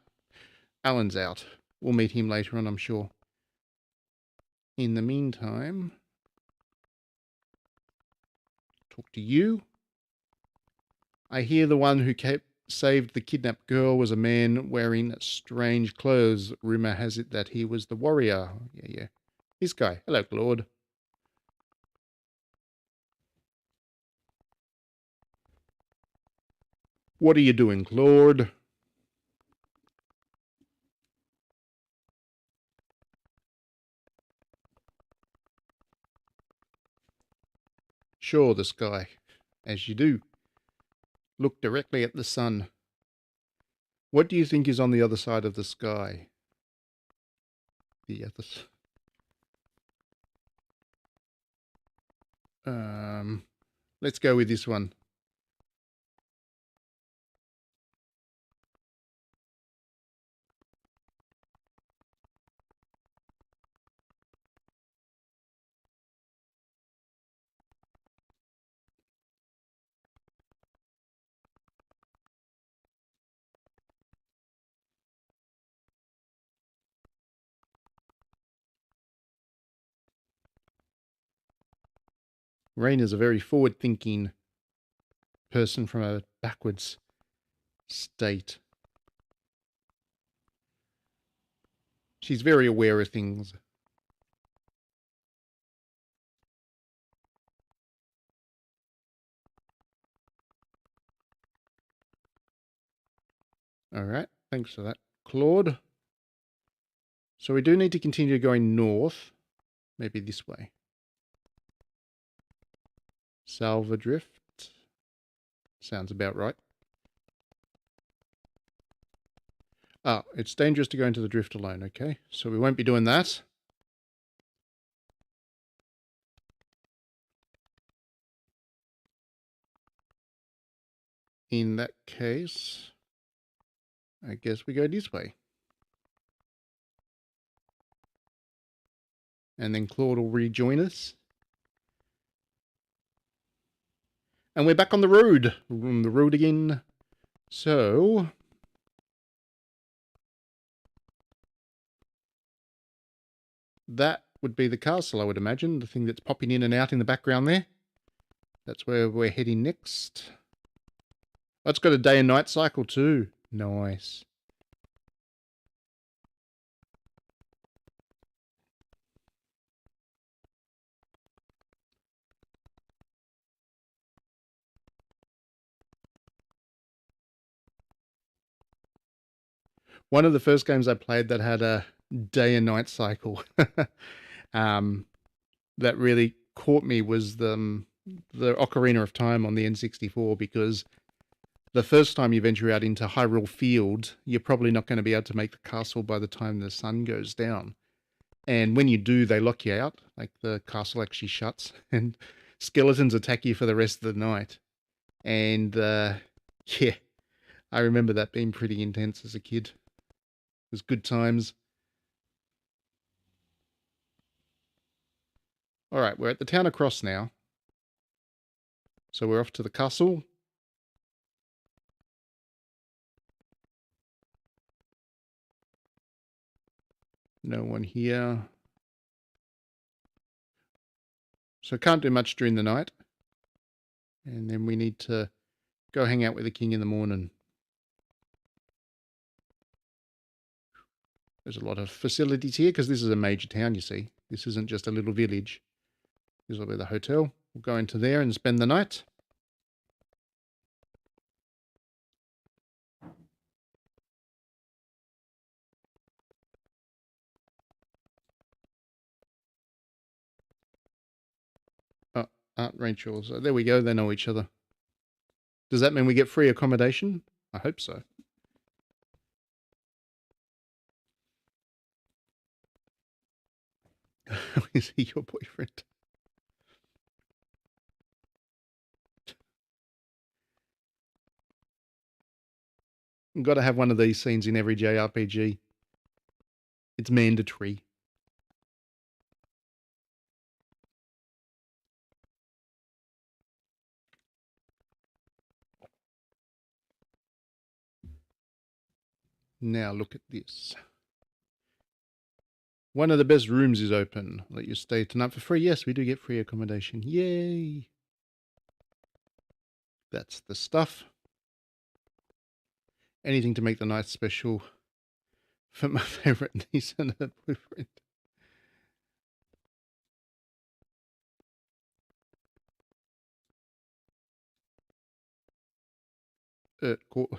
S1: Alan's out. We'll meet him later on, I'm sure. In the meantime, talk to you. I hear the one who saved the kidnapped girl was a man wearing strange clothes. Rumor has it that he was the warrior. Yeah. This guy. Hello, Claude. What are you doing, Claude? Sure, the sky. As you do. Look directly at the sun. What do you think is on the other side of the sky? The other... let's go with this one. Rain is a very forward-thinking person from a backwards state. She's very aware of things. All right, thanks for that, Claude. So we do need to continue going north, maybe this way. Salva Drift. Sounds about right. Ah, it's dangerous to go into the drift alone, okay? So we won't be doing that. In that case, I guess we go this way. And then Claude will rejoin us. And we're back on the road. We're on the road again. So that would be the castle, I would imagine. The thing that's popping in and out in the background there. That's where we're heading next. Oh, it's got a day and night cycle too. Nice. One of the first games I played that had a day and night cycle that really caught me was the Ocarina of Time on the N64, because the first time you venture out into Hyrule Field, you're probably not going to be able to make the castle by the time the sun goes down. And when you do, they lock you out. Like, the castle actually shuts and skeletons attack you for the rest of the night. And yeah, I remember that being pretty intense as a kid. It was good times. All right, we're at the town across now. So we're off to the castle. No one here. So can't do much during the night. And then we need to go hang out with the king in the morning. There's a lot of facilities here because this is a major town, you see. This isn't just a little village. This will be the hotel. We'll go into there and spend the night. Oh, Aunt Rachel. So there we go. They know each other. Does that mean we get free accommodation? I hope so. Is he your boyfriend? You've got to have one of these scenes in every JRPG. It's mandatory. Now look at this. One of the best rooms is open. Let you stay tonight for free. Yes, we do get free accommodation. Yay! That's the stuff. Anything to make the night special for my favourite niece and her boyfriend.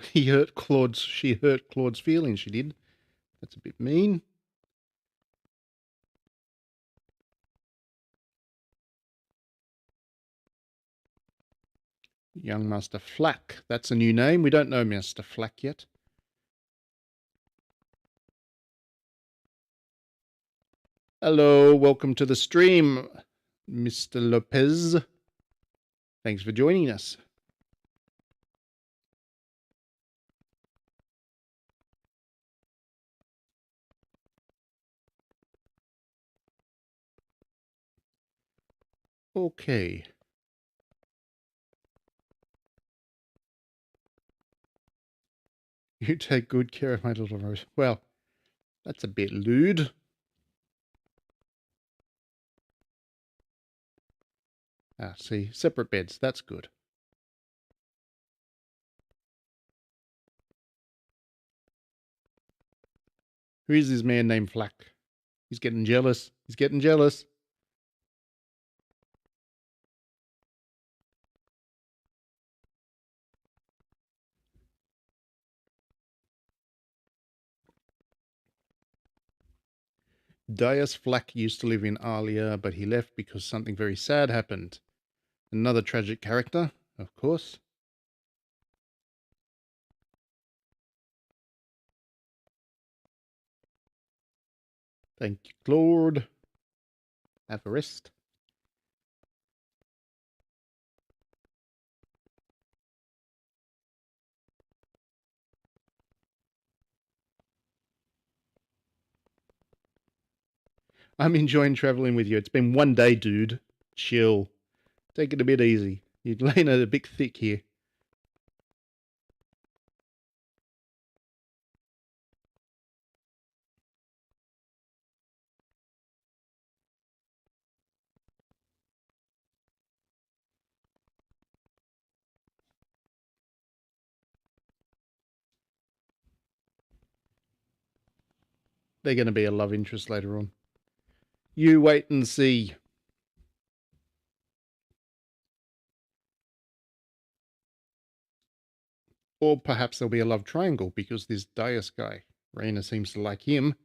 S1: She hurt Claude's feelings, she did. That's a bit mean. Young Master Flack. That's a new name. We don't know Master Flack yet. Hello, welcome to the stream, Mr. Lopez. Thanks for joining us. Okay. You take good care of my little Rose. Well, that's a bit lewd. Ah, see, separate beds. That's good. Who's this man named Flack? He's getting jealous. He's getting jealous. Dias Flack used to live in Alia, but he left because something very sad happened. Another tragic character, of course. Thank you, Claude. Have a rest. I'm enjoying traveling with you. It's been one day, dude. Chill. Take it a bit easy. You're laying it a bit thick here. They're going to be a love interest later on. You wait and see. Or perhaps there'll be a love triangle because this Dias guy, Raina seems to like him.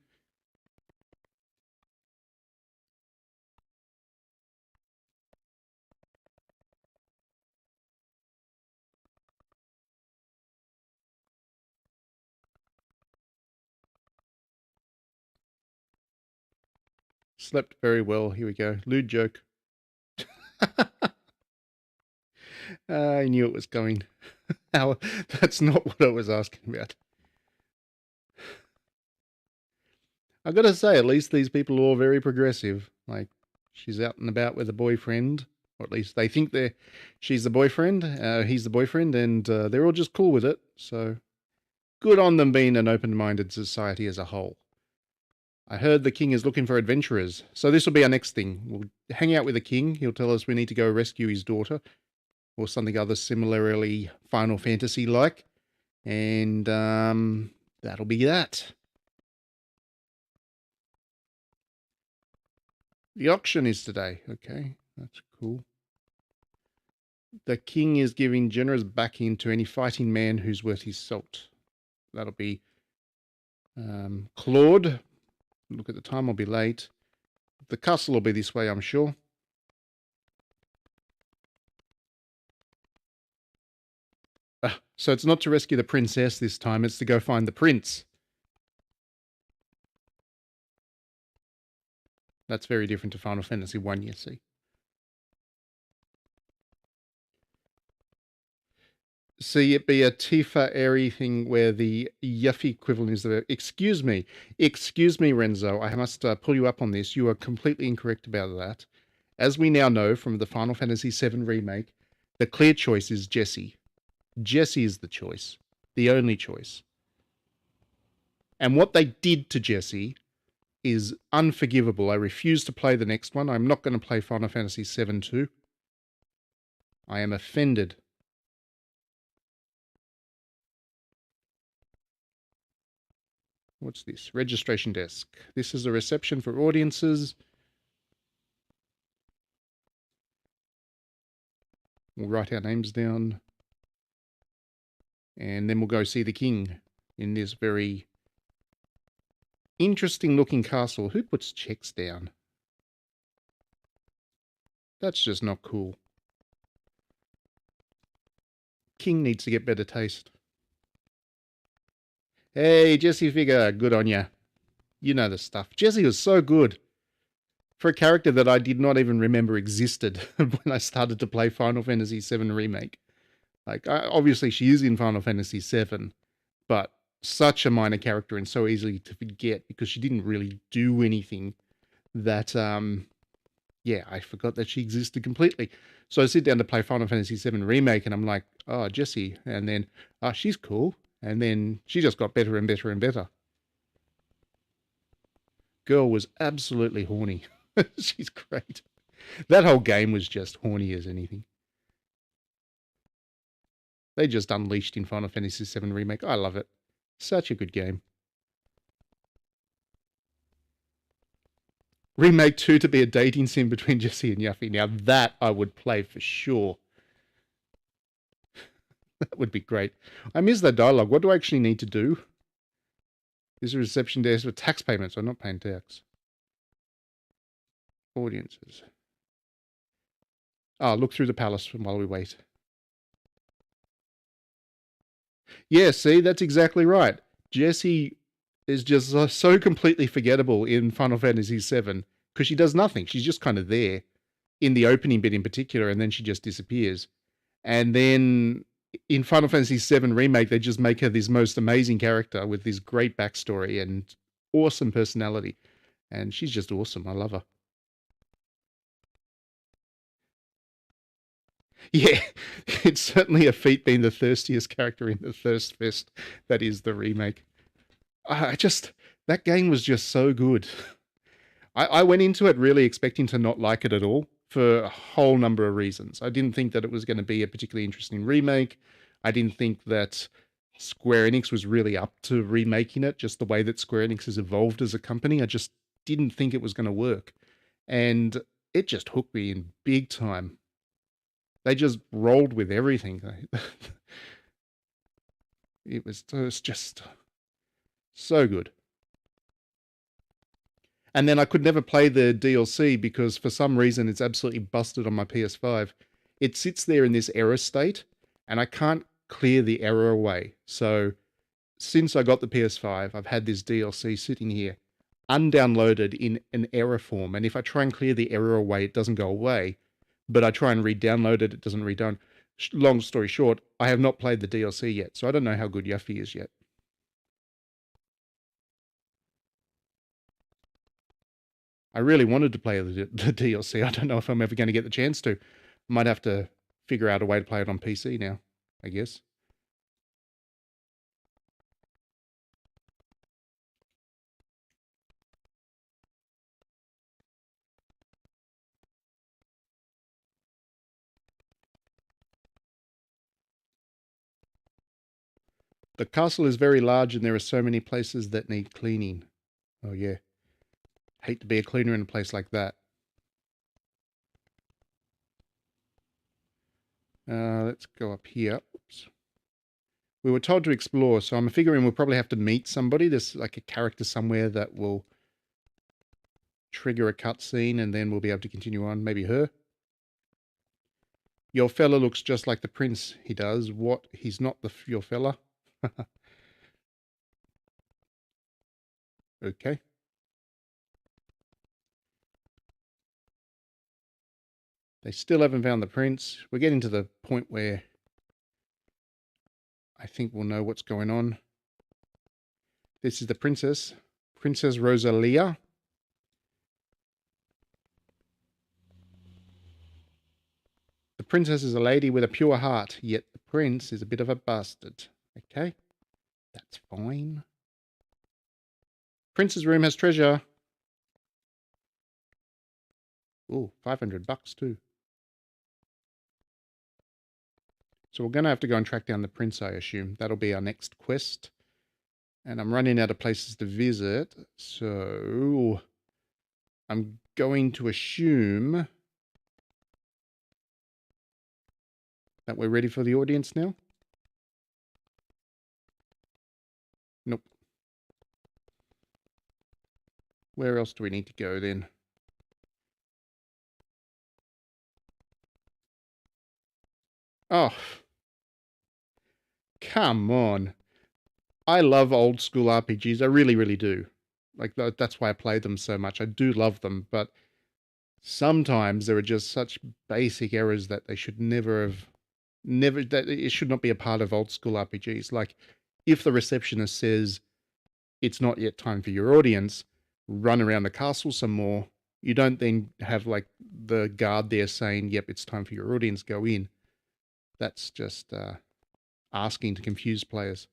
S1: Slept very well. Here we go. Lewd joke. I knew it was coming. That's not what I was asking about. I've got to say, at least these people are all very progressive. Like, she's out and about with a boyfriend, or at least they think she's the boyfriend, he's the boyfriend, and they're all just cool with it. So, good on them being an open-minded society as a whole. I heard the king is looking for adventurers, so this will be our next thing. We'll hang out with the king. He'll tell us we need to go rescue his daughter, or something other similarly Final Fantasy-like, and that'll be that. The auction is today. Okay, that's cool. The king is giving generous backing to any fighting man who's worth his salt. That'll be Claude. Look at the time, I'll be late. The castle will be this way, I'm sure. So it's not to rescue the princess this time, it's to go find the prince. That's very different to Final Fantasy 1, you see. See, it be a Tifa Eri thing where the Yuffie equivalent is the... Excuse me, Renzo, I must pull you up on this. You are completely incorrect about that. As we now know from the Final Fantasy VII Remake, the clear choice is Jessie. Jessie is the choice. The only choice. And what they did to Jessie is unforgivable. I refuse to play the next one. I'm not going to play Final Fantasy VII 2. I am offended. What's this? Registration desk. This is a reception for audiences. We'll write our names down. And then we'll go see the king in this very interesting looking castle. Who puts checks down? That's just not cool. King needs to get better taste. Hey, Jessie Figure, good on ya. You know the stuff. Jessie was so good. For a character that I did not even remember existed when I started to play Final Fantasy VII Remake. Like, obviously she is in Final Fantasy VII, but such a minor character and so easily to forget because she didn't really do anything that, yeah, I forgot that she existed completely. So I sit down to play Final Fantasy VII Remake and I'm like, oh, Jessie. And then, oh, she's cool. And then she just got better and better and better. Girl was absolutely horny. She's great. That whole game was just horny as anything. They just unleashed in Final Fantasy VII Remake. I love it. Such a good game. Remake 2 to be a dating sim between Jesse and Yuffie. Now that I would play for sure. That would be great. I miss that dialogue. What do I actually need to do? Is a reception desk for tax payments? I'm not paying tax. Audiences. Oh, look through the palace while we wait. Yeah, see, that's exactly right. Jessie is just so completely forgettable in Final Fantasy VII because she does nothing. She's just kind of there in the opening bit in particular, and then she just disappears. And then in Final Fantasy VII Remake, they just make her this most amazing character with this great backstory and awesome personality. And she's just awesome. I love her. Yeah, it's certainly a feat being the thirstiest character in the Thirst Fest that is the remake. That game was just so good. I went into it really expecting to not like it at all for a whole number of reasons. I didn't think that it was going to be a particularly interesting remake. I didn't think that Square Enix was really up to remaking it, just the way that Square Enix has evolved as a company. I just didn't think it was going to work. And it just hooked me in big time. They just rolled with everything. It was just so good. And then I could never play the DLC because for some reason it's absolutely busted on my PS5. It sits there in this error state and I can't clear the error away. So since I got the PS5, I've had this DLC sitting here undownloaded in an error form. And if I try and clear the error away, it doesn't go away. But I try and re-download it, it doesn't re-down. Long story short, I have not played the DLC yet, so I don't know how good Yuffie is yet. I really wanted to play the DLC. I don't know if I'm ever going to get the chance to. I might have to figure out a way to play it on PC now, I guess. The castle is very large and there are so many places that need cleaning. Oh yeah. Hate to be a cleaner in a place like that. Let's go up here. Oops. We were told to explore, so I'm figuring we'll probably have to meet somebody. There's like a character somewhere that will trigger a cutscene and then we'll be able to continue on. Maybe her. Your fella looks just like the prince. He does. What? He's not your fella? Okay. They still haven't found the prince. We're getting to the point where I think we'll know what's going on. This is the princess. Princess Rosalia. The princess is a lady with a pure heart, yet the prince is a bit of a bastard. Okay, that's fine. Prince's room has treasure. Ooh, $500 too. So we're going to have to go and track down the prince, I assume. That'll be our next quest. And I'm running out of places to visit, so I'm going to assume that we're ready for the audience now. Nope. Where else do we need to go then? Oh, come on. I love old school RPGs. I really, really do. Like, that's why I play them so much. I do love them, but sometimes there are just such basic errors that they should never have, that it should not be a part of old school RPGs. Like, if the receptionist says, it's not yet time for your audience, run around the castle some more. You don't then have, like, the guard there saying, yep, it's time for your audience, go in. That's just asking to confuse players.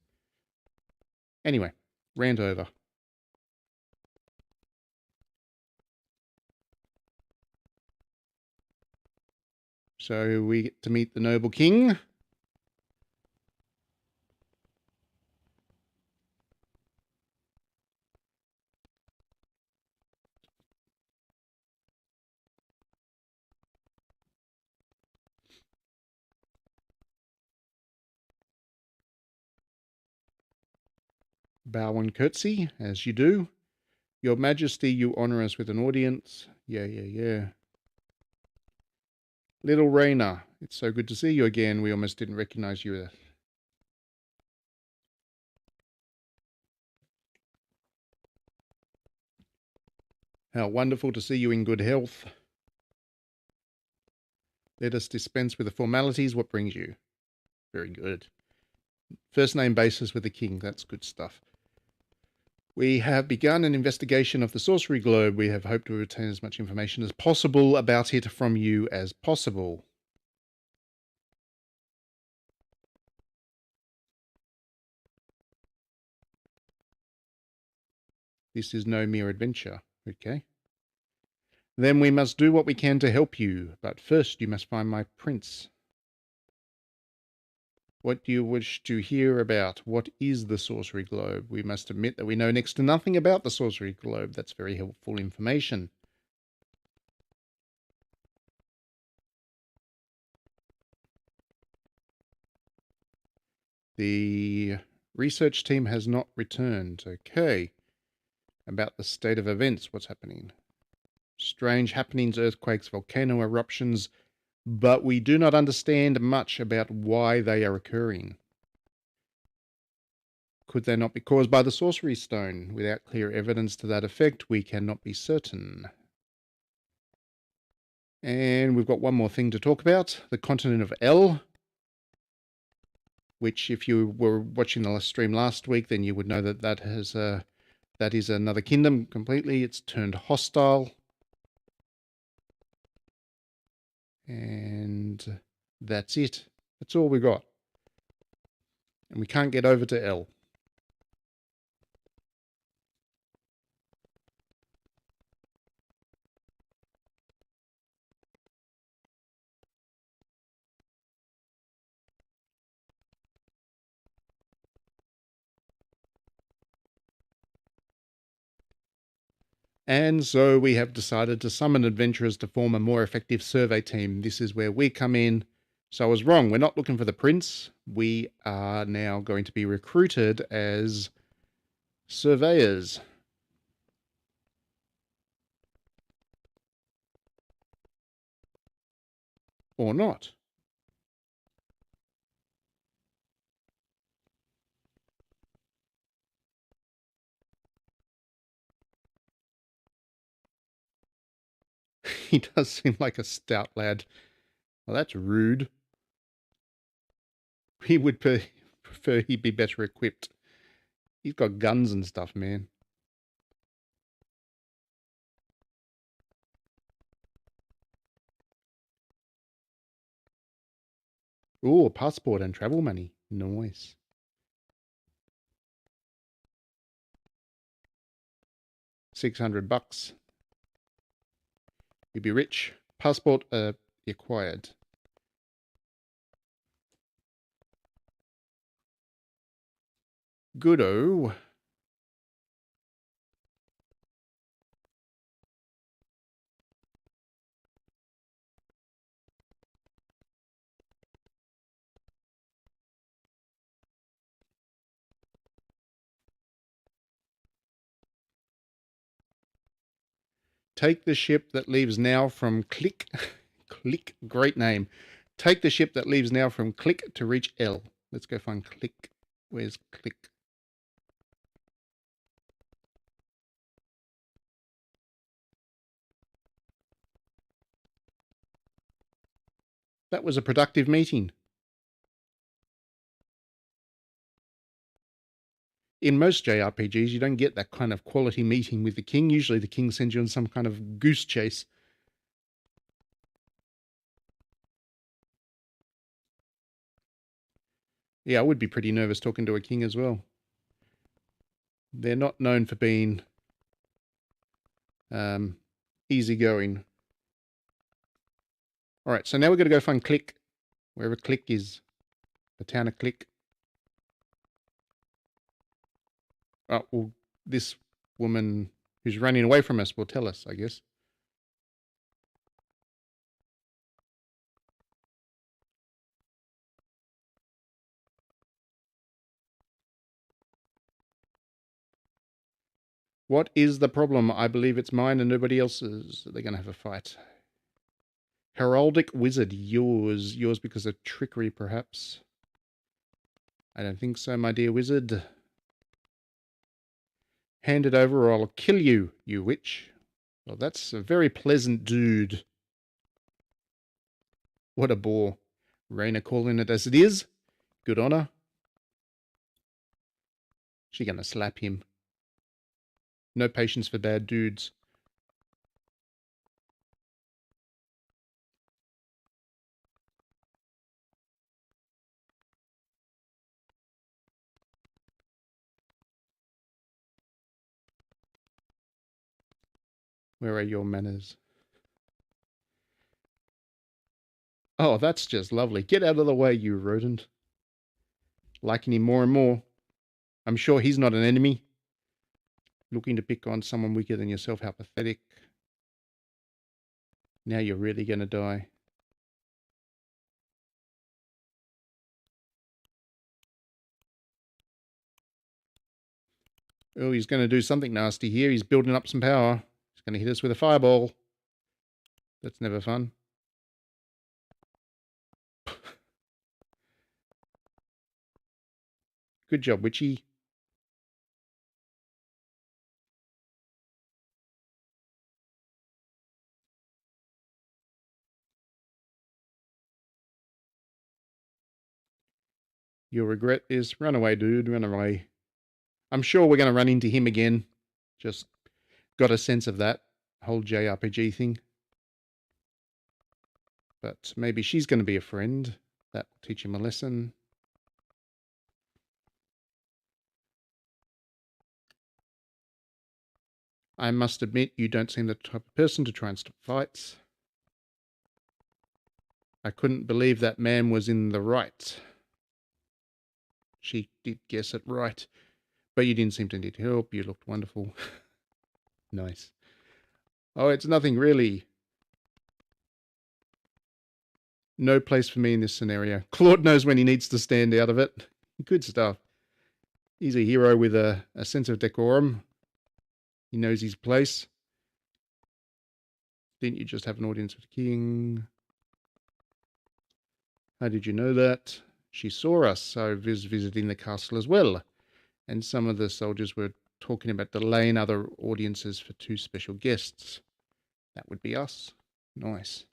S1: Anyway, rant over. So we get to meet the noble king. bow and curtsy, as you do. Your Majesty, you honour us with an audience. Yeah. Little Raina, it's so good to see you again. We almost didn't recognise you. How wonderful to see you in good health. Let us dispense with the formalities. What brings you? Very good. First name basis with the king. That's good stuff. We have begun an investigation of the Sorcery Globe. We have hoped to obtain as much information as possible about it from you as possible. This is no mere adventure. Okay. Then we must do what we can to help you. But first you must find my prince. What do you wish to hear about? What is the Sorcery Globe? We must admit that we know next to nothing about the Sorcery Globe. That's very helpful information. The research team has not returned. Okay. About the state of events, what's happening? Strange happenings, earthquakes, volcano eruptions, but we do not understand much about why they are occurring. Could they not be caused by the Sorcery Stone? Without clear evidence to that effect, we cannot be certain. And we've got one more thing to talk about. The continent of El, which if you were watching the stream last week, then you would know that that is another kingdom completely. It's turned hostile. And that's it. That's all we got. And we can't get over to El. And so we have decided to summon adventurers to form a more effective survey team. This is where we come in. So I was wrong. We're not looking for the prince. We are now going to be recruited as surveyors. Or not. He does seem like a stout lad. Well, that's rude. He would prefer he'd be better equipped. He's got guns and stuff, man. Ooh, a passport and travel money. Nice. $600. You'd be rich. Passport acquired. Goodo. Take the ship that leaves now from Click. Click, great name. Take the ship that leaves now from Click to reach L. Let's go find Click. Where's Click? That was a productive meeting. In most JRPGs, you don't get that kind of quality meeting with the king. Usually the king sends you on some kind of goose chase. Yeah, I would be pretty nervous talking to a king as well. They're not known for being easygoing. All right, so now we're going to go find Click, wherever Click is. The town of Click. Oh, well, this woman who's running away from us will tell us, I guess. What is the problem? I believe it's mine and nobody else's. They're going to have a fight. Heraldic Wizard, yours. Yours because of trickery, perhaps. I don't think so, my dear wizard. Hand it over or I'll kill you, you witch. Well, that's a very pleasant dude. What a bore. Raina calling it as it is. Good on her. She gonna slap him. No patience for bad dudes. Where are your manners? Oh, that's just lovely. Get out of the way, you rodent. Liking him more and more. I'm sure he's not an enemy. Looking to pick on someone weaker than yourself. How pathetic. Now you're really going to die. Oh, he's going to do something nasty here. He's building up some power. He's going to hit us with a fireball. That's never fun. Good job, Witchy. Your regret is run away, dude. Run away. I'm sure we're going to run into him again. Just got a sense of that whole JRPG thing. But maybe she's going to be a friend. That will teach him a lesson. I must admit, you don't seem the type of person to try and stop fights. I couldn't believe that man was in the right. She did guess it right. But you didn't seem to need help. You looked wonderful. Nice. Oh, it's nothing really. No place for me in this scenario. Claude knows when he needs to stand out of it. Good stuff. He's a hero with a sense of decorum. He knows his place. Didn't you just have an audience with the king? How did you know that? She saw us, so was visiting the castle as well. And some of the soldiers were talking about delaying other audiences for 2 special guests. That would be us. Nice.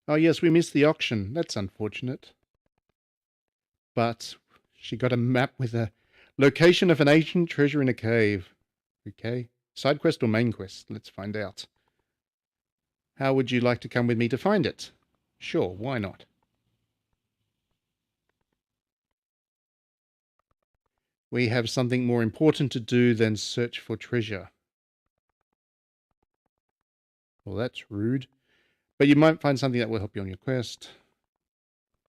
S1: Oh yes, we missed the auction. That's unfortunate. But she got a map with a location of an ancient treasure in a cave. Okay. Side quest or main quest? Let's find out. How would you like to come with me to find it? Sure, why not? We have something more important to do than search for treasure. Well, that's rude. But you might find something that will help you on your quest.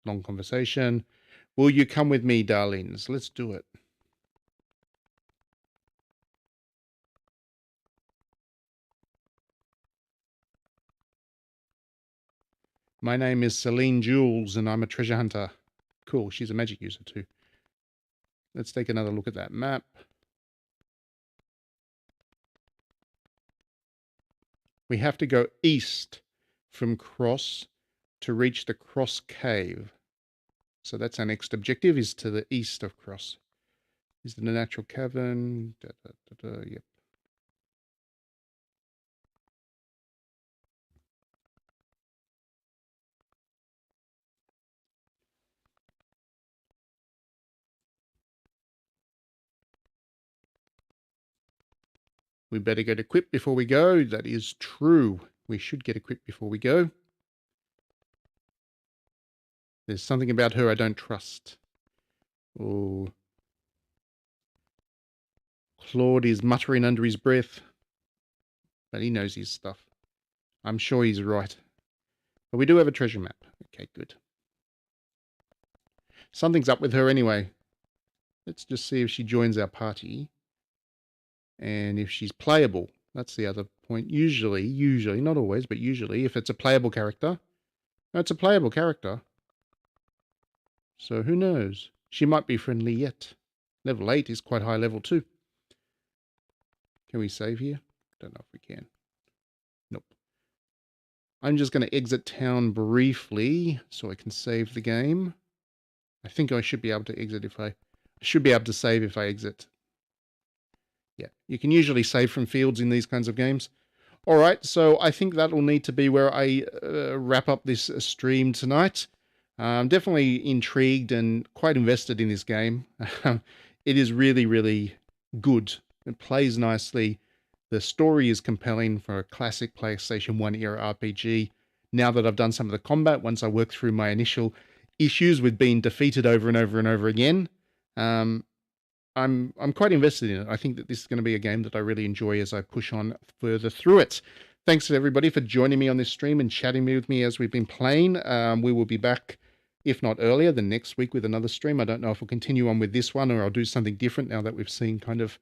S1: Long conversation. Will you come with me, darlings? Let's do it. My name is Celine Jules, and I'm a treasure hunter. Cool, she's a magic user too. Let's take another look at that map. We have to go east from Cross to reach the Cross Cave. So that's our next objective, is to the east of Cross. Is it a natural cavern? Yep. We better get equipped before we go. That is true. We should get equipped before we go. There's something about her I don't trust. Oh. Claude is muttering under his breath. But he knows his stuff. I'm sure he's right. But we do have a treasure map. Okay, good. Something's up with her anyway. Let's just see if she joins our party. And if she's playable. That's the other point. Usually, not always, but usually, if it's a playable character. No, it's a playable character. So who knows? She might be friendly yet. Level 8 is quite high level too. Can we save here? Don't know if we can. Nope. I'm just going to exit town briefly so I can save the game. I think I should be able to exit if I should be able to save if I exit. Yeah, you can usually save from fields in these kinds of games. All right, so I think that will need to be where I wrap up this stream tonight. I'm definitely intrigued and quite invested in this game. It is really, really good. It plays nicely. The story is compelling for a classic PlayStation 1 era RPG. Now that I've done some of the combat, once I work through my initial issues with being defeated over and over and over again, I'm quite invested in it. I think that this is going to be a game that I really enjoy as I push on further through it. Thanks to everybody for joining me on this stream and chatting with me as we've been playing. We will be back, if not earlier, than next week with another stream. I don't know if we'll continue on with this one or I'll do something different now that we've seen kind of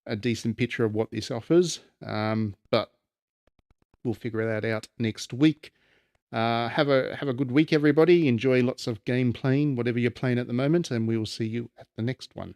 S1: a decent picture of what this offers. But we'll figure that out next week. Have a good week, everybody. Enjoy lots of game playing, whatever you're playing at the moment, and we will see you at the next one.